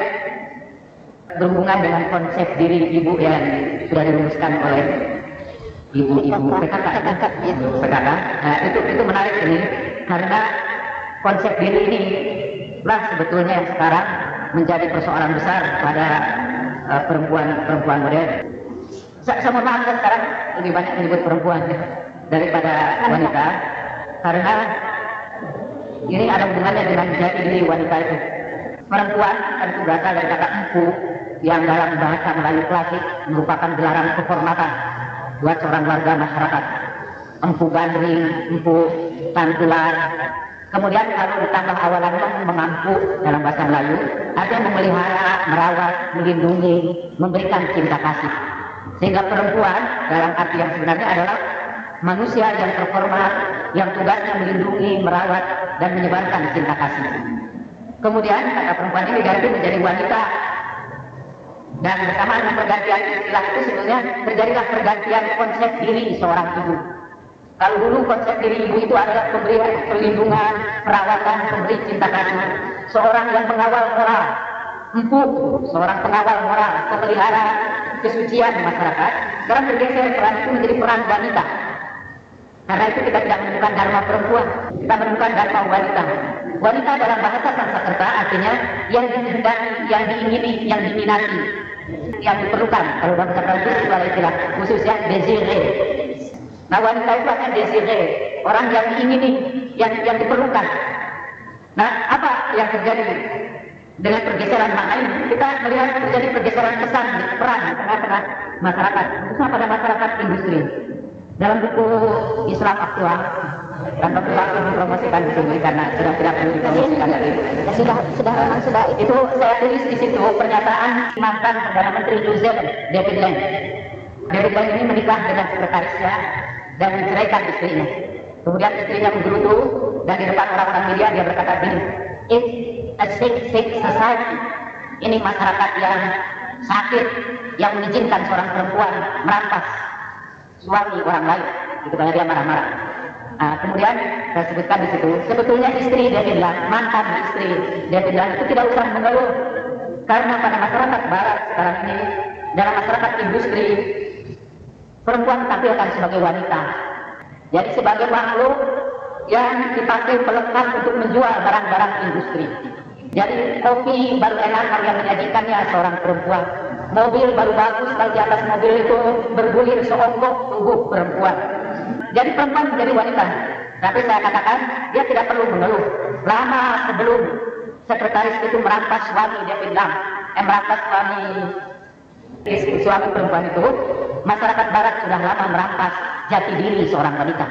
berhubungan dengan konsep diri ibu yang sudah dirumuskan oleh ibu-ibu PKK. Nah, itu menarik ini karena konsep diri ini lah sebetulnya yang sekarang menjadi persoalan besar pada perempuan modern. Saya mohon maaf sekarang lebih banyak menyebut perempuan daripada wanita, karena ini ada hubungannya dengan jati diri wanita itu. Perempuan tentu berasal dari kata empu yang dalam bahasa Melayu klasik merupakan gelaran kehormatan buat seorang warga masyarakat. Empu gandring, empu tantular. Kemudian kalau ditambah awalan mengampu dalam bahasa Melayu, artinya memelihara, merawat, melindungi, memberikan cinta kasih. Sehingga perempuan dalam arti yang sebenarnya adalah manusia yang terhormat, yang tugasnya melindungi, merawat, dan menyebarkan cinta kasih. Kemudian kata perempuan ini diganti menjadi wanita. Dan bersamaan dengan pergantian istilah itu sebenarnya terjadilah pergantian konsep diri seorang ibu. Kalau dulu konsep diri ibu itu adalah pemberi perlindungan, perawatan, pemberi cinta kasih, seorang yang pengawal moral, empuk, seorang pengawal moral, pemelihara kesucian masyarakat. Sekarang bergeser peran itu menjadi peran wanita. Karena itu kita tidak menemukan dharma perempuan, kita menemukan dharma wanita. Wanita dalam bahasa Sanskerta artinya yang dikehendaki, yang diingini, yang diminati, yang diperlukan. Kalau dalam bahasa Prancis itu ada istilah khususnya désiré. Nah, wanita itu akan désiré, orang yang diingini, yang diperlukan. Nah, apa yang terjadi dengan pergeseran makna ini? Kita melihat terjadi pergeseran pesan peran di tengah-tengah masyarakat, khususnya pada masyarakat industri. Dalam buku Islam Aktual, tanpa perlu mempromosikan di sini karena sudah tidak perlu dipromosikan lagi. Sudah itu saya tulis di situ pernyataan mantan Perdana Menteri New Zealand, David Lamb. David Lamb ini menikah dengan sekretarisnya dan menceraikan istrinya. Kemudian istrinya menggerutu dan di depan orang-orang media dia berkata begini, "It's a sick society." Ini masyarakat yang sakit yang mengizinkan seorang perempuan merampas suami orang lain. Itu karena dia marah-marah. Nah, kemudian saya sebutkan di situ, sebetulnya istri David Lamb, mantan istri David Lamb itu tidak usah mengeluh, karena pada masyarakat Barat sekarang ini, dalam masyarakat industri, perempuan ditampilkan sebagai wanita. Jadi sebagai makhluk yang dipakai pelekat untuk menjual barang-barang industri. Jadi kopi baru enak kalau yang menyajikannya seorang perempuan. Mobil baru bagus kalau di atas mobil itu bergulir seonggok tubuh perempuan. Jadi perempuan menjadi wanita. Tapi saya katakan dia tidak perlu mengeluh. Lama sebelum sekretaris itu merampas suami David Lamb, merampas suami perempuan itu, masyarakat Barat sudah lama merampas jati diri seorang wanita.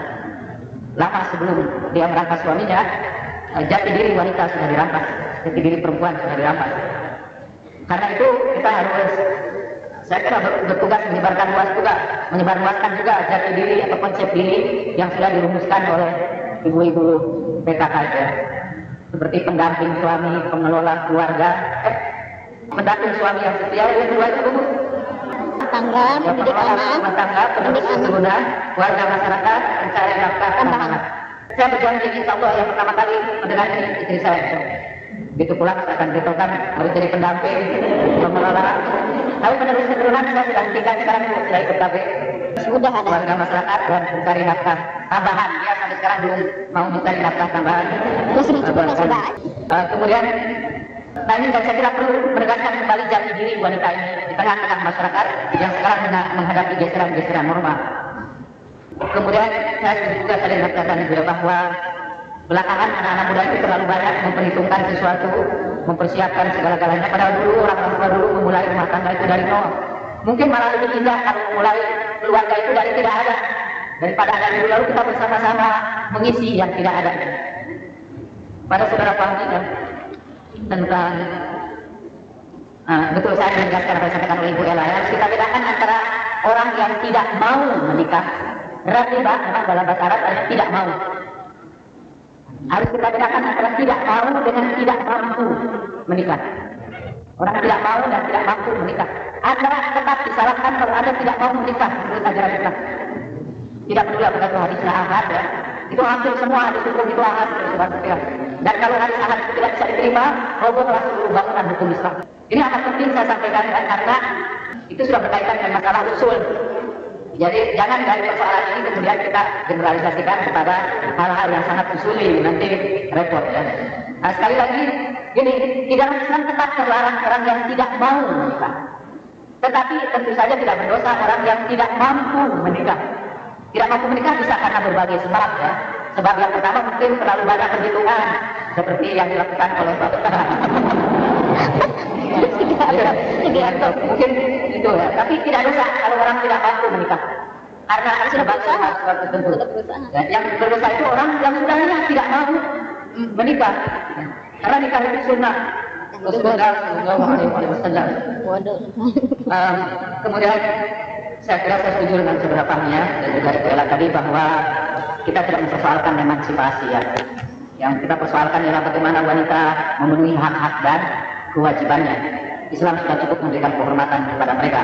Lama sebelum dia merampas suaminya, jati diri wanita sudah dirampas, jati diri perempuan sudah dirampas. Karena itu kita harus, saya kira bertugas menyebarluaskan juga jati diri atau konsep diri yang sudah dirumuskan oleh ibu-ibu PKK ya. Seperti pendamping suami, pengelola keluarga, pendamping suami yang setia, yang kedua itu tangga, pendidik anak, pendidik anak, warga masyarakat, pencari nafkah, anak. Saya berjanji insya Allah yang pertama kali mendengar ini istri saya. Begitu pulang saya akan beritahukan harus jadi pendamping, pengelola. Tapi penerus keturunan saya sudah hentikan sekarang sudah ikut KB. Sudah ada warga masyarakat dan mencari nafkah tambahan. Dia sampai sekarang belum mau mencari nafkah tambahan. Kemudian, nah ini saya kira perlu menegaskan kembali jati diri wanita ini di tengah-tengah masyarakat yang sekarang menghadapi geseran-geseran normal. Kemudian saya juga tadi mengatakan juga bahwa belakangan anak-anak muda itu terlalu banyak memperhitungkan sesuatu, mempersiapkan segala-galanya. Padahal dulu orang tua dulu memulai rumah tangga itu dari nol. Mungkin malah lebih indah kalau memulai keluarga itu dari tidak ada, daripada dari dulu lalu kita bersama-sama mengisi yang tidak ada. Pada saudara paham kan tentang betul saya menegaskan apa yang disampaikan oleh Ibu Ella. Harus kita bedakan antara orang yang tidak mau menikah. Raghibah memang dalam bahasa Arab artinya tidak mau. Harus kita bedakan antara tidak mau dengan tidak mampu menikah. Orang tidak mau dan tidak mampu menikah. Anda tetap disalahkan kalau Anda tidak mau menikah menurut ajaran Islam. Tidak peduli apakah itu hadisnya ahad ya. Itu hampir semua hadis hukum itu ahad. Dan kalau hadis ahad itu tidak bisa diterima, robohlah seluruh bangunan hukum Islam. Ini amat penting saya sampaikan karena itu sudah berkaitan dengan masalah usul. Jadi jangan dari persoalan ini kemudian kita generalisasikan kepada hal-hal yang sangat usuli, nanti repot ya. Nah, sekali lagi, gini, di dalam Islam tetap terlarang orang yang tidak mau menikah. Tetapi tentu saja tidak berdosa orang yang tidak mampu menikah. Tidak mampu menikah bisa karena berbagai sebab ya. Sebab yang pertama mungkin terlalu banyak perhitungan, seperti yang dilakukan oleh Bapak. Mungkin itu ya, tapi tidak dosa kalau orang tidak mampu menikah karena sudah berusaha tertentu. Ya, yang berdosa itu orang yang sebenarnya tidak mau menikah karena nikah itu sunnah Rasulullah SAW. Kemudian saya kira saya setuju dengan seberapanya dan juga Ella tadi bahwa kita tidak mempersoalkan emansipasi ya. Yang kita persoalkan ialah bagaimana wanita memenuhi hak-hak dan kewajibannya. Islam sudah cukup memberikan penghormatan kepada mereka.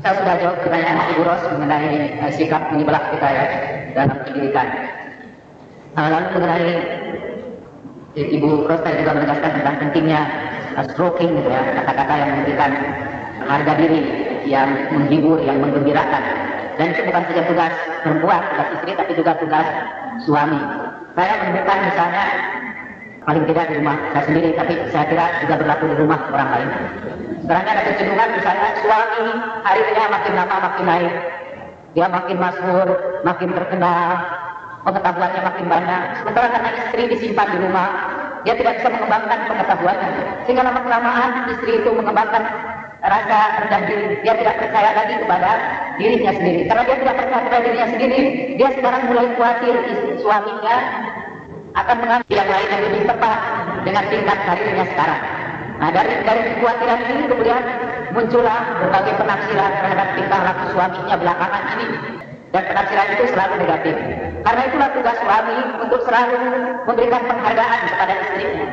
Saya sudah jawab pertanyaan Ibu Ros mengenai sikap menyebelah kita ya dalam pendidikan. Lalu mengenai Ibu Ros tadi juga menegaskan tentang pentingnya stroking gitu ya, kata-kata yang memberikan harga diri, yang menghibur, yang menggembirakan. Dan itu bukan saja tugas perempuan, tugas istri, tapi juga tugas suami. Saya menemukan misalnya paling tidak di rumah saya sendiri, tapi saya kira juga berlaku di rumah orang lain. Sekarang ada kecenderungan misalnya suami harinya makin lama makin naik, dia makin masyhur, makin terkenal, pengetahuannya makin banyak. Sementara karena istri disimpan di rumah, dia tidak bisa mengembangkan pengetahuannya. Sehingga lama-kelamaan istri itu mengembangkan rasa rendah diri, dia tidak percaya lagi kepada dirinya sendiri. Karena dia tidak percaya kepada dirinya sendiri, dia sekarang mulai khawatir suaminya akan mengambil yang lain yang lebih tepat dengan tingkat karirnya sekarang. Nah, dari kekhawatiran ini kemudian muncullah berbagai penafsiran terhadap tingkah laku suaminya belakangan ini. Dan penafsiran itu selalu negatif. Karena itulah tugas suami untuk selalu memberikan penghargaan kepada istrinya.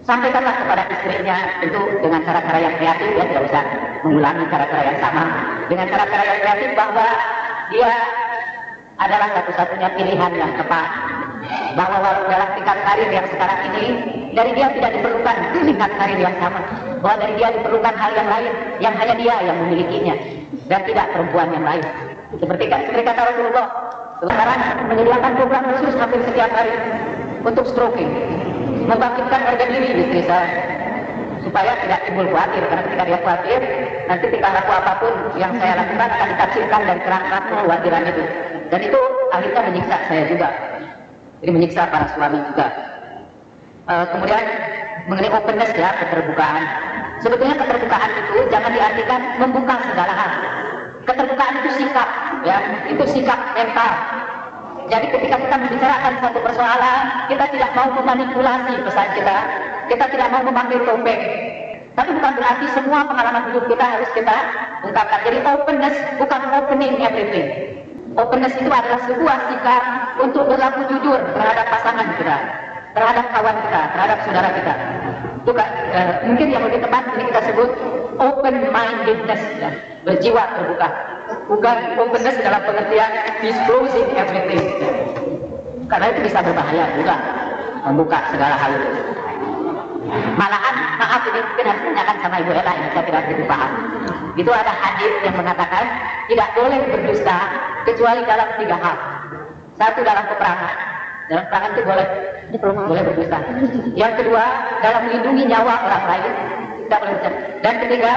Sampaikanlah kepada istrinya, tentu dengan cara-cara yang kreatif, ya tidak usah mengulangi cara-cara yang sama. Dengan cara-cara yang kreatif bahwa dia adalah satu-satunya pilihan yang tepat. Bahwa dalam tingkat karir yang sekarang ini, dari dia tidak diperlukan tingkat karir yang sama. Bahwa dari dia diperlukan hal yang lain, yang hanya dia yang memilikinya. Dan tidak perempuan yang lain. Seperti kata Rasulullah, sekarang menyediakan program khusus hampir setiap hari untuk stroking. Membangkitkan harga diri istri saya supaya tidak timbul khawatir, karena ketika dia khawatir nanti tingkah laku apapun yang saya lakukan akan ditafsirkan dari kerangka kekhawatiran itu, dan itu akhirnya menyiksa saya juga, jadi menyiksa para suami juga. Kemudian mengenai openness ya, keterbukaan. Sebetulnya keterbukaan itu jangan diartikan membuka segala hal. Keterbukaan itu sikap, ya, itu sikap mental. Jadi ketika kita membicarakan satu persoalan, kita tidak mau memanipulasi pesan kita tidak mau memakai topeng. Tapi bukan berarti semua pengalaman hidup kita harus kita ungkapkan. Jadi openness bukan opening everything. Openness itu adalah sebuah sikap untuk berlaku jujur terhadap pasangan kita, terhadap kawan kita, terhadap saudara kita. Itu mungkin yang lebih tepat ini kita sebut open-mindedness, ya, berjiwa terbuka. Bukan openness dalam pengertian disclosing everything, karena itu bisa berbahaya juga membuka segala hal itu. Malahan, maaf ini mungkin harus ditanyakan sama Ibu Ella, ini saya tidak begitu paham. Itu ada hadis yang mengatakan tidak boleh berdusta kecuali dalam 3 hal. Satu, dalam peperangan. Dalam peperangan itu boleh berdusta. Yang kedua, dalam melindungi nyawa orang lain, tidak boleh berdusta. Dan ketiga,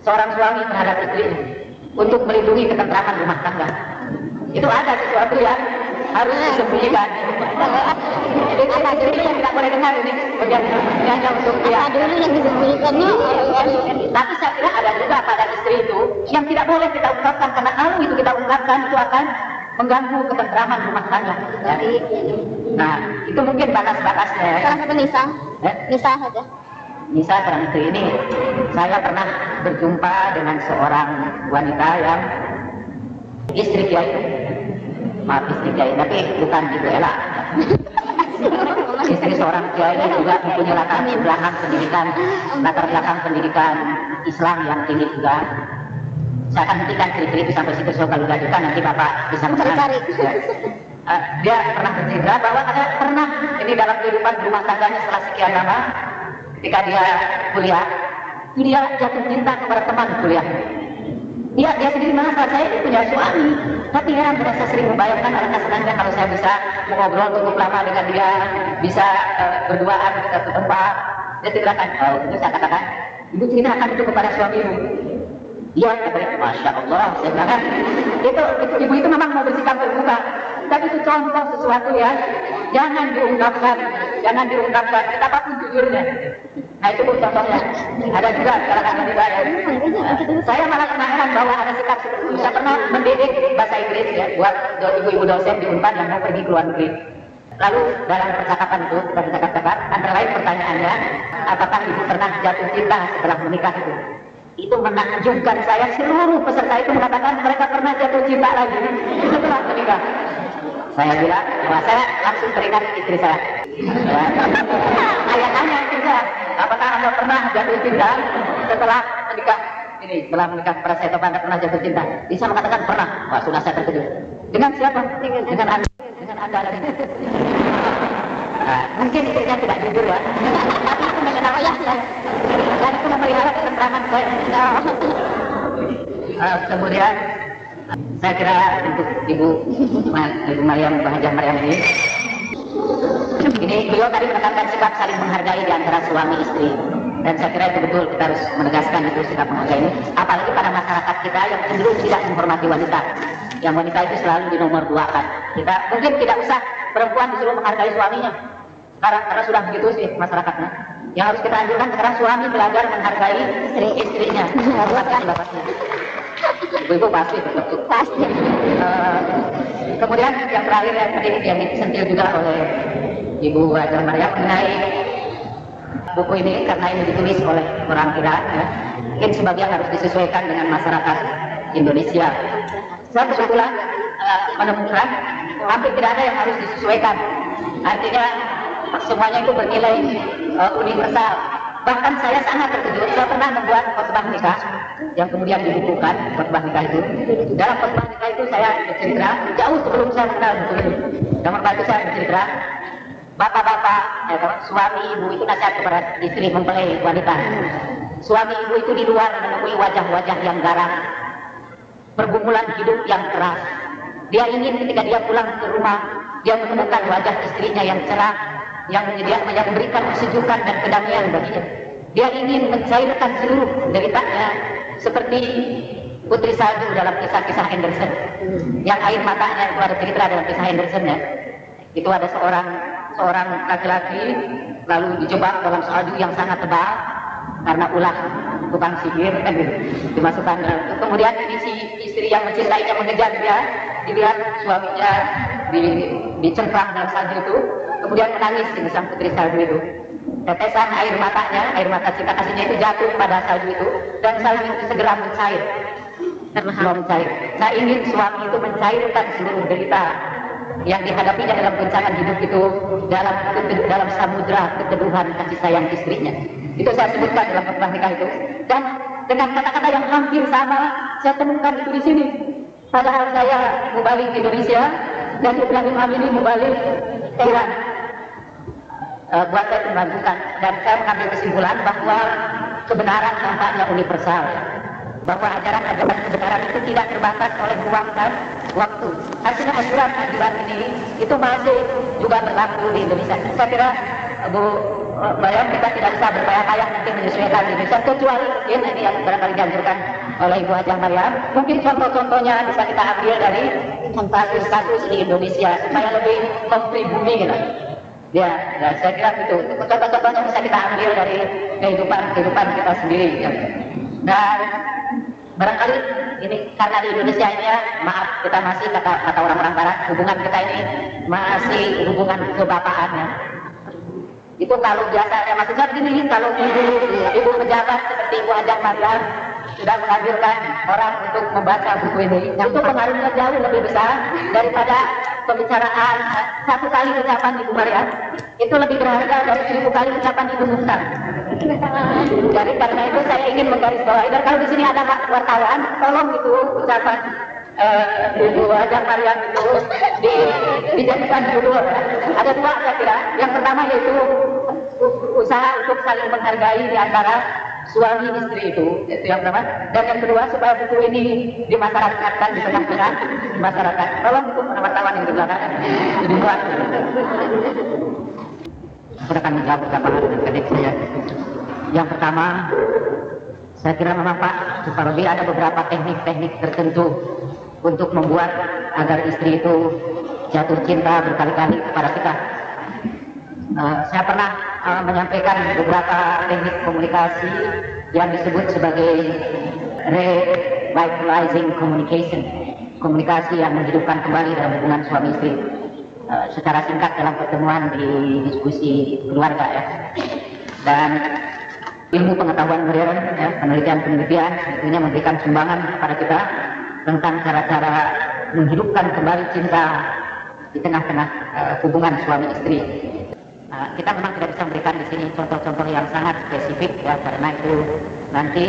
seorang suami terhadap istrinya untuk melindungi ketentraman rumah tangga. Itu ada sesuatu yang harus disembunyikan. Apa dulu yang tidak boleh dengar ini? Hanya untuk dia. Apa dulu yang disembunyikannya? Tapi saya kira ada juga pada istri itu yang tidak boleh kita ungkapkan, karena kalau itu kita ungkapkan itu akan mengganggu ketentraman rumah tangga. Jadi, nah itu mungkin batas-batasnya. Salah satu Nisa. Nisa saja. Nisa terakhir ini, saya pernah berjumpa dengan seorang wanita yang istri kiai, maaf istri kiai, tapi bukan Ibu Ella. Istri seorang kiai ini juga mempunyai latar belakang pendidikan Islam yang tinggi juga. Saya akan hentikan ciri-ciri itu sampai situ, so kalau lanjutkan nanti Bapak bisa mengenal. Dia pernah bercerita bahwa ada pernah ini dalam kehidupan rumah tangganya setelah sekian lama. Ketika dia kuliah, dia jatuh cinta kepada teman kuliah. Dia sendiri merasa saya ini punya suami, tapi ya merasa sering membayangkan alangkah senangnya kalau saya bisa mengobrol cukup lama dengan dia, bisa berduaan di satu tempat. Dia ceritakan, itu saya katakan, ibu ceritakan itu kepada suamimu. Iya, Masya Allah, saya katakan, itu ibu itu memang mau bersikap terbuka, tapi itu contoh sesuatu ya, jangan diungkapkan, betapapun jujurnya. Nah itu contohnya. Ada juga kalangan juga ya. Saya malah pernah heran bahwa ada sikap seperti itu. Saya pernah mendidik bahasa Inggris ya buat ibu-ibu dosen di Unpad yang mau pergi ke luar negeri. Lalu dalam percakapan itu kita bercakap-cakap, antara lain pertanyaannya, apakah ibu pernah jatuh cinta setelah menikah itu? Itu menakjubkan saya. Seluruh peserta itu mengatakan mereka pernah jatuh cinta lagi setelah menikah. Saya bilang, saya langsung teringat istri saya. Ya. Saya tanya juga, apakah Anda pernah jatuh cinta setelah menikah? Ini setelah menikah para saya Anda pernah jatuh cinta? Bisa mengatakan pernah. Wah, sudah saya terkejut. Dengan siapa? Dengan Anda. Dengan Anda. Nah, mungkin istrinya tidak jujur ya. Tapi itu mengenal ya. Dan itu memelihara ketentraman saya. Kemudian saya kira untuk Ibu Mariam Bahajah Mariam ini beliau tadi menekankan sikap saling menghargai di antara suami istri, dan saya kira itu betul, kita harus menegaskan itu sikap menghargai ini, apalagi pada masyarakat kita yang cenderung tidak menghormati wanita, yang wanita itu selalu dinomor duakan. Kita mungkin tidak usah perempuan disuruh menghargai suaminya, karena sudah begitu sih masyarakatnya. Yang harus kita anjurkan sekarang suami belajar menghargai istrinya, bapaknya. Ibu pasti betul. Pasti. Kemudian yang terakhir yang disentil juga oleh Ibu Bahajah Mariam mengenai buku ini, karena ini ditulis oleh orang Iran, ya, mungkin sebagian harus disesuaikan dengan masyarakat Indonesia. Saya kebetulan menemukan hampir tidak ada yang harus disesuaikan. Artinya semuanya itu bernilai universal. Bahkan saya sangat terkejut, saya pernah membuat khotbah nikah yang kemudian dibukukan khotbah nikah itu. Dalam khotbah nikah itu saya bercerita, jauh sebelum saya kenal buku ini. Dalam khotbah itu saya bercerita, bapak-bapak, suami ibu itu nasihat kepada istri mempelai wanita. Suami ibu itu di luar menemui wajah-wajah yang garang, pergumulan hidup yang keras. Dia ingin ketika dia pulang ke rumah, dia menemukan wajah istrinya yang cerah, yang memberikan kesejukan dan kedamaian baginya. Dia ingin mencairkan seluruh deritanya seperti Putri Salju dalam kisah-kisah Andersen. Yang air matanya itu ada cerita dalam kisah Andersen, ya. Itu ada seorang laki-laki lalu dijebak dalam salju yang sangat tebal karena ulah tukang sihir, dimasukkan. Kemudian ini si istri yang mencintainya mengejar dia, dilihat suaminya dicengkram dalam salju itu, kemudian menangis di sang Putri Salju itu. Tetesan air matanya, air mata cinta kasihnya itu jatuh pada salju itu, dan salju itu segera mencair. Mencair. Saya ingin suami itu mencairkan seluruh derita yang dihadapinya dalam goncangan hidup itu dalam samudra keteduhan kasih sayang istrinya. Itu saya sebutkan dalam khotbah nikah itu, dan dengan kata-kata yang hampir sama saya temukan itu di sini. Padahal saya mubalik Indonesia dan Ibrahim Amini mubalik Iran. Buat saya meragukan, dan saya mengambil kesimpulan bahwa kebenaran tampaknya universal, bahwa ajaran-ajaran kebenaran itu tidak terbatas oleh ruang dan waktu. Artinya ajaran ini itu masih juga berlaku di Indonesia. Saya kira Bu Bayam, kita tidak bisa berpayah-payah nanti menyesuaikan di Indonesia, kecuali mungkin ini yang barangkali dianjurkan oleh Ibu Hajah Mariam. Mungkin contoh-contohnya bisa kita ambil dari kasus-kasus di Indonesia supaya lebih mempribumi gitu. Ya, saya kira itu contoh-contohnya bisa kita ambil dari kehidupan kita sendiri, ya. Dan barangkali ini karena di Indonesia ini, ya, maaf, kita masih kata orang-orang barat, hubungan kita ini masih hubungan kebapaan, ya. Itu kalau biasa, ya maksudnya begini, kalau ibu pejabat seperti Ibu Hajah Mariam sudah menganjurkan orang untuk membaca buku ini, itu pengaruhnya jauh lebih besar daripada pembicaraan satu kali ucapan Ibu Mariam. Itu lebih berharga dari 1000 kali ucapan Ibu Mukhtar. Jadi karena itu saya ingin menggarisbawahi, dan kalau di sini ada wartawan, tolong itu ucapan Ibu Hajah Mariam itu dijadikan judul. Ada dua saya kira. Yang pertama yaitu usaha untuk saling menghargai di antara suami istri itu yang pertama. Dan yang kedua, supaya buku ini dimasyarakatkan di tengah-tengah masyarakat. Tolong itu wartawan yang di belakang dibuat. Saya akan menjawab beberapa hal dengan pendek saya. Yang pertama, saya kira memang Pak Suparodi ada beberapa teknik-teknik tertentu untuk membuat agar istri itu jatuh cinta berkali-kali kepada kita. Saya pernah menyampaikan beberapa teknik komunikasi yang disebut sebagai revitalizing communication, komunikasi yang menghidupkan kembali dalam hubungan suami istri. Secara singkat dalam pertemuan di diskusi keluarga, ya. Dan ilmu pengetahuan modern, ya, penelitian-penelitian tentunya memberikan sumbangan kepada kita tentang cara-cara menghidupkan kembali cinta di tengah-tengah hubungan suami istri. Kita memang tidak bisa memberikan di sini contoh-contoh yang sangat spesifik ya, karena itu nanti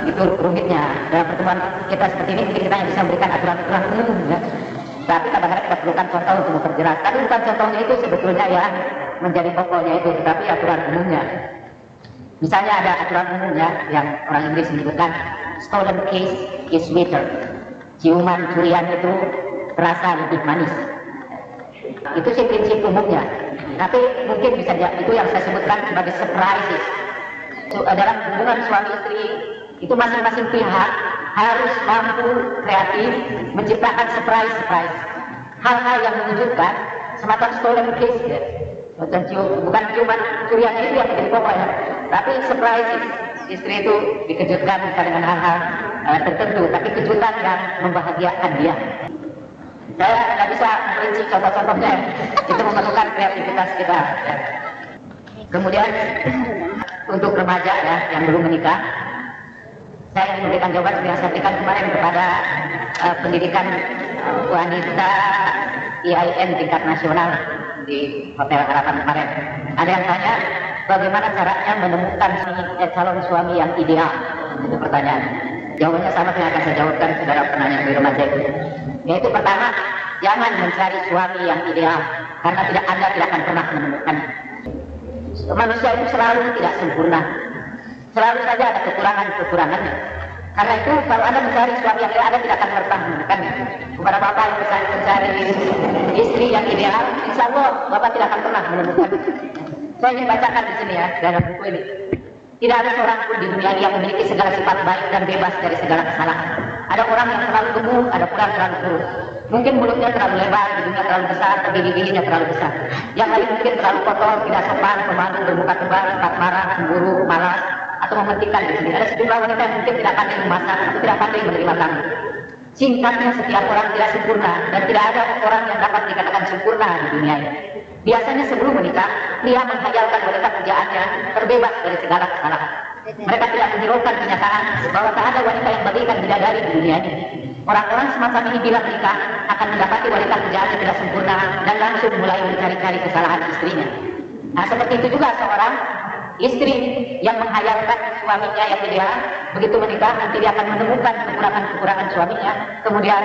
itu rumitnya. Dalam pertemuan kita seperti ini mungkin kita hanya bisa memberikan aturan-aturan umum ya. Tapi kadang-kadang kita perlukan contoh untuk memperjelas. Tapi bukan contohnya itu sebetulnya ya menjadi pokoknya itu, tetapi aturan umumnya. Misalnya ada aturan umumnya yang orang Inggris menyebutkan stolen kiss is sweeter. Ciuman curian itu terasa lebih manis. Itu sih prinsip umumnya. Tapi mungkin bisa itu yang saya sebutkan sebagai surprises. Dalam hubungan suami istri itu masing-masing pihak harus mampu kreatif menciptakan surprise. Hal-hal yang mengejutkan, semacam stolen kiss ya. Bukan ciuman curian itu yang menjadi pokok ya. Tapi surprises. Istri itu dikejutkan bukan dengan hal-hal tertentu, tapi kejutan yang membahagiakan dia. Saya tidak bisa merinci contoh-contohnya, itu memerlukan kreativitas kita. Ya. Kemudian untuk remaja ya yang belum menikah, saya ingin memberikan jawaban seperti yang saya berikan kemarin kepada pendidikan wanita IAIN tingkat nasional di Hotel Harapan kemarin. Ada yang tanya, bagaimana caranya menemukan calon suami yang ideal? Itu pertanyaan. Jawabannya sama yang akan saya jawabkan saudara penanya di remaja itu. Yaitu pertama, jangan mencari suami yang ideal, karena Anda tidak akan pernah menemukan. Manusia itu selalu tidak sempurna, selalu saja ada kekurangannya. Karena itu kalau Anda mencari suami yang ideal, Anda tidak akan pernah menemukannya. Kepada bapak yang mencari istri yang ideal, insya Allah bapak tidak akan pernah menemukan. Saya ingin bacakan di sini ya dalam buku ini. Tidak ada seorang pun di dunia ini yang memiliki segala sifat baik dan bebas dari segala kesalahan. Ada orang yang terlalu gemuk, ada pula yang terlalu kurus. Mungkin mulutnya terlalu lebar, hidungnya terlalu besar, tapi giginya terlalu besar. Yang lain mungkin terlalu kotor, tidak sopan, pemalu, bermuka tebal, cepat marah, cemburu, malas, atau mementingkan di sini. Ada sejumlah wanita yang mungkin tidak pandai memasak, atau tidak pandai menerima tamu. Singkatnya, setiap orang tidak sempurna, dan tidak ada orang yang dapat dikatakan sempurna di dunia ini. Biasanya sebelum menikah, pria menghayalkan wanita kerjaannya terbebas dari segala kesalahan. Mereka tidak menghiraukan kenyataan bahwa tak ada wanita yang bagaikan bidadari di dunia ini. Orang-orang semacam ini bila menikah akan mendapati wanita kerjaannya tidak sempurna dan langsung mulai mencari-cari kesalahan istrinya. Nah, seperti itu juga seorang istri yang menghayalkan suaminya yang ideal, begitu menikah nanti dia akan menemukan kekurangan-kekurangan suaminya, kemudian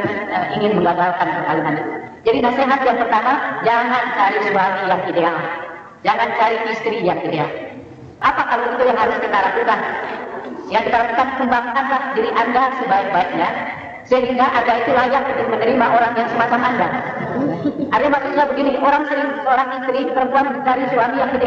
ingin menggagalkan perkawinan itu. Jadi nasihat yang pertama, jangan cari suami yang ideal, jangan cari istri yang ideal. Apa kalau itu yang harus kita lakukan? Yang kita lakukan, kembangkanlah diri Anda sebaik-baiknya, sehingga Anda itu layak untuk menerima orang yang semacam Anda. Ada maksudnya begini, seorang istri perempuan mencari suami yang ideal.